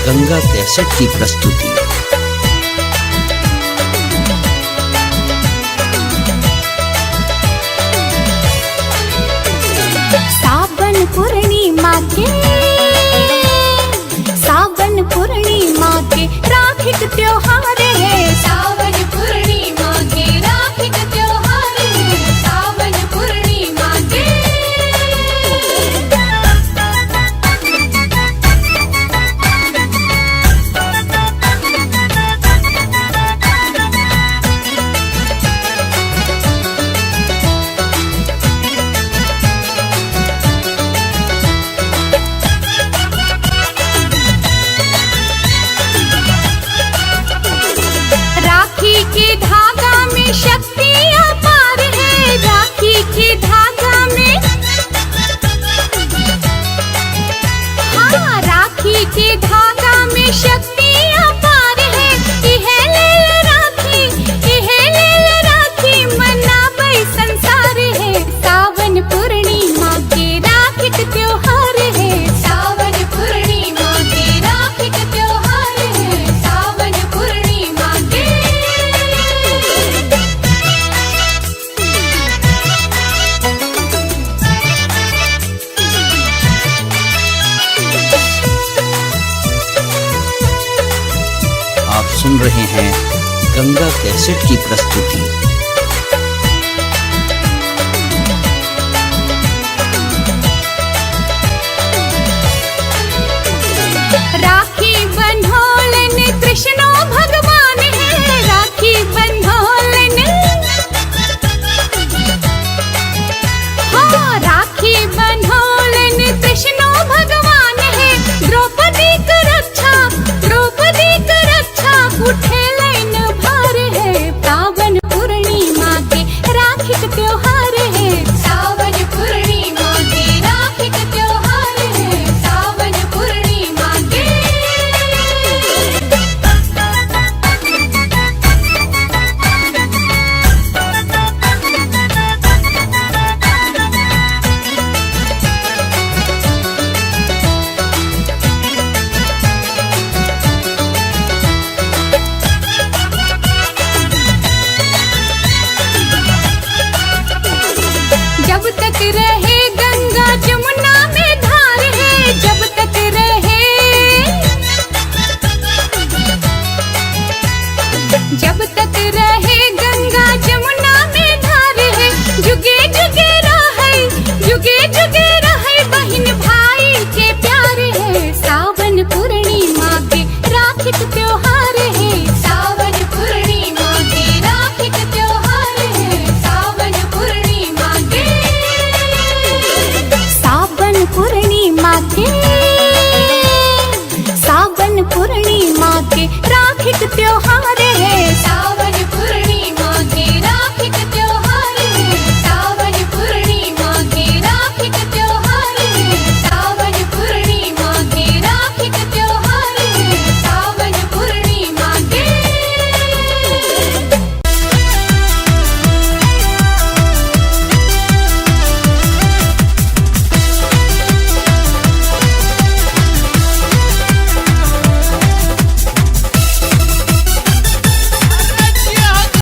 गंगा कैसेट की प्रस्तुति। सावन पूर्णिमा के, सावन पूर्णिमा के राखिक त्योहार है, सावन पूर्णिमा के राखिक त्योहार है, सावन पूर्णिमा के। राखी के धागा में शक्ति अपार है, राखी के धागा में, हाँ राखी के धागा में शक्ति अपार है। इहे लेल राखी, इहे लेल राखी मनाबै संसार है, सावन पूर्णिमा के राखिक त्योहार है, सावन पूर्णिमा के राखिक त्योहार है, सावन पूर्णिमा के। आप सुन रहे हैं गंगा कैसेट की प्रस्तुति।